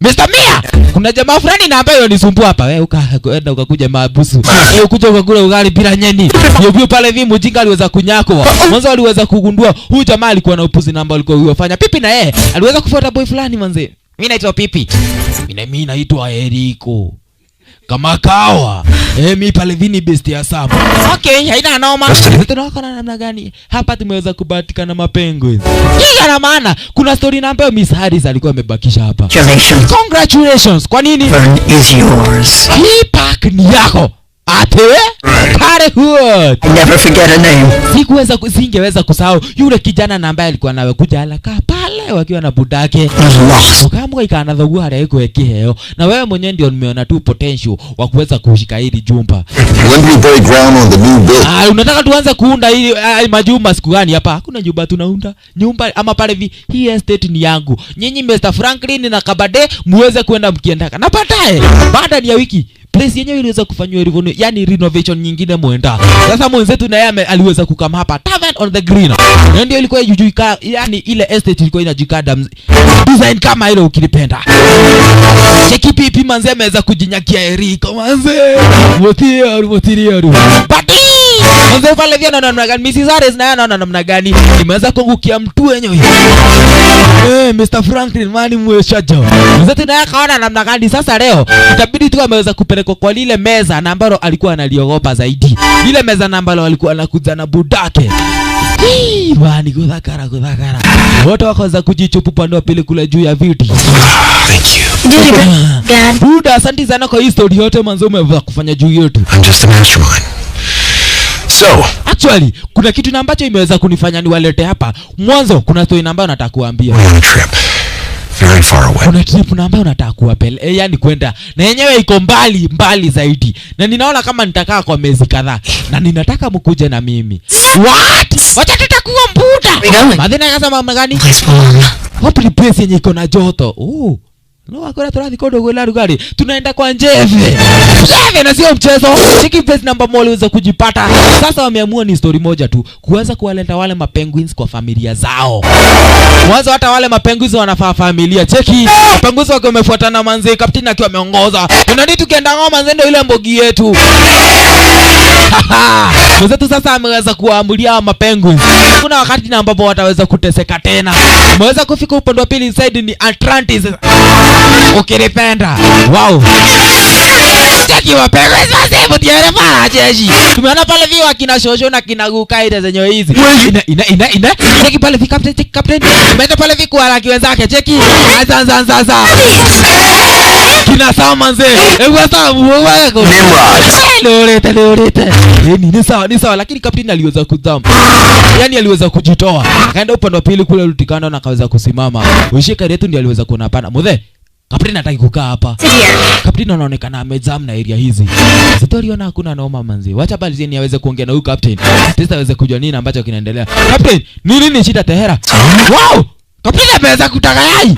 Mr. Mia, kuna jamaa fulani na ambaye unisumbua hapa. Wewe ukaenda ukakuja mabusu. Wewe ukuja ukakula ugali bila nyeni. Yobio pale hivi mjinga aliweza kunyako. Mwanzo aliweza kugundua huyu jamaa alikuwa na upuzi namba alikuwa yofanya. Pipi na yeye aliweza kufuata boy fulani manze. Mimi naitwa Pipi. Mimi naitwa Eriko. Kama kawa. Mimi pale vini best ya saba. Okay, haina noma. Tunawako na namna gani? Hapa tumeweza kubahatika na mapenguins. Hii ina maana kuna story na ambayo Miss Harris alikuwa amebakisha hapa. Congratulations. Kwa nini?
Fern is yours.
Hii park ni yako. Ate? Kare huo.
Never forget a name.
Singeweza kusahau yule kijana na ambaye alikuwa nawe kuja alaka pale wakiwa na budake. Ukaamua ikana dhogu hali yako ekeheo. Na wewe mwenyewe ndio nimeona tu potential wa kuweza kushika hili jumba.
When we break ground on the new building.
Unataka tuanze kuunda hili majumba siku gani hapa? Hakuna nyumba tunaunda. Nyumba ama pale hii estate ni yangu. Nyinyi Mr. Franklin na Kabade muweze kwenda mkiendaka. Na baadaye baada ya wiki place yenyewe iliweza kufanywa yani renovation nyingine muenda. Sasa mwenzetu na yeye aliweza kukama hapa Tavern on the Green. Na ndio ilikuwa ijujuika yani ile estate ilikuwa inajikada design kama ile ukilipenda. Cheki pipi manze ameweza kujinyakia Eriko manze. Motirio. Pati! Manze pale vya namna gani? Mrs. Harris na anaona namna gani? Imeweza kungukia mtu wenyewe. Mr. Franklin mani mweshajo. Mwenzetu na akaona namna gani sasa leo itabidi tu ameweza kupelekwa kwa lile meza na ambalo alikuwa analiogopa zaidi. Ile meza na ambalo alikuwa anakuja na budake. Bani kudhakara. Wote wakaanza kujichupu pande wa pili kule juu ya viti.
Thank you.
Buda, asante sana kwa hii story yote manzo umeweza kufanya juu yetu.
I'm just a mastermind. So,
actually, kuna kitu na ambacho imeweza kunifanya niwalete hapa. Mwanzo kuna story ambayo nataka kuambia.
We're on a trip. Very far away.
Kuna trip na ambayo nataka kuwapeleka, yani kwenda. Na yenyewe iko mbali zaidi. Na ninaona kama nitakaa kwa miezi kadhaa. Na ninataka mkuje na mimi. What? Wacha tutakuwa mbuda. Madhina kasa mama gani? Wapi place yenye iko na joto? No akora turathi kodo gwela rugari. Tunaenda kwa Njeve. Njeve na sio mchezo. Chiki place number moja uweza kujipata. Sasa wameamua ni story moja tu. Kuweza kuwaleta wale mapenguins kwa familia zao. Mwanzo hata wale mapenguins wanafaa familia. Cheki. Mapenguins wako wamefuatana manze. Captain akiwa ameongoza. Tunani tukienda ngoma nzendo ile mbogi yetu. Mwenzetu sasa ameweza kuamulia mapenguins. Kuna wakati na ambapo wataweza kuteseka tena. Mweza kufika upande wa pili side ni Atlantis. Ukiripenda. Wow. Cheki mapenguins wasifu tiare para jeshi. Tumeona pale viwa kina shosho na kina gukaida zenye hizi. Ina. Cheki pale vi captain, cheki captain. Tumeenda pale vi kwa raki wenzake. Cheki. Sasa. Kina sawa manze. Ewa sawa mwako. Lorete. Ni sawa lakini captain aliweza kudham. Yaani aliweza kujitoa. Akaenda upande wa pili kule Lutikano na akaweza kusimama. Ushika yetu ndiye aliweza kuona hapana. Mudhe. Captain hataki kukaa hapa. Captain anaonekana amejam na area hizi. Sitoriona hakuna noma manzi. Wacha Balzeni aweze kuongea na huyu captain. Testa aweze kujua nini ambacho kinaendelea. Captain, nini shida Tehera? Wow! Captain ameweza kutaka yai.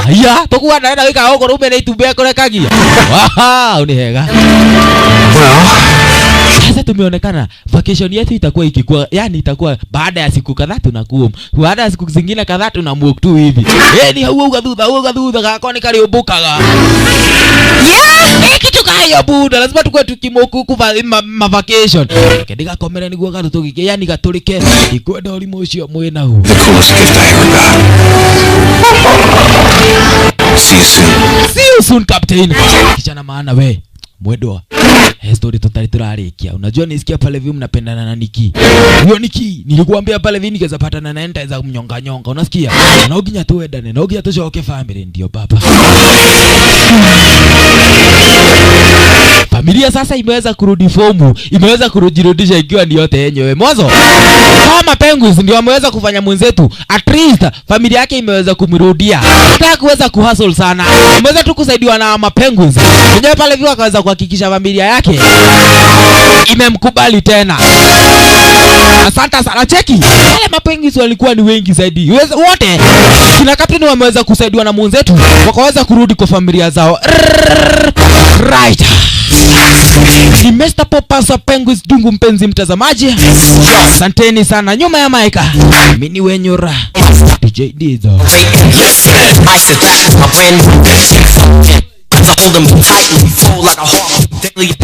Haya, tokuwa naenda wika huko rume na itubea kule kagia. Wow, unihega. Sasa tumeonekana vacation yetu itakuwa ikikuwa, yani itakuwa baada ya siku kadhaa tunakuwa. Baada ya siku zingine kadhaa tunamwok tu hivi. Ni huo gadudha kakoni kariubukaga. Kitu kaya buda, lazima tukue tukimoku kuva vacation. Kediga komere ni guoga tutugike, yani gaturike. Ikwenda ulimo ucio mwena huu.
The coolest gift I ever got. See you soon,
Captain. Kijana maana we. Mwedwa. Story totally turarikia. Unajua nisikia pale vipi mnapendana na Niki. Huyo Niki nilikuambia pale vipi nikeza patana na enta za mnyonga. Unasikia? Na ukinya tu edane, na ukinya tu shoke family ndio baba. Familia sasa imeweza kurudi fomu, imeweza kurudisha ikiwa ni yote yenyewe. Mwanzo kama penguins ndio wameweza kufanya mwenzetu. At least familia yake imeweza kumrudia. Nataka kuweza kuhustle sana. Imeweza tu kusaidiwa na mapenguins. Ndio pale vipi akaweza kuhakikisha familia yake imemkubali tena. Asante sana cheki. Wale mapenguins walikuwa ni wengi zaidi. Wote kina captain wameweza kusaidiwa na mwenzetu wakaweza kurudi kwa familia zao. Right. Ni Mr. Poppers wa Penguins Dungu mpenzi mtazamaji. Asanteni sana nyuma ya maika. Mimi ni Wenyura. DJ Dizo.
I sit back with my brand new 'cause I hold them tight and flow like a hawk daily.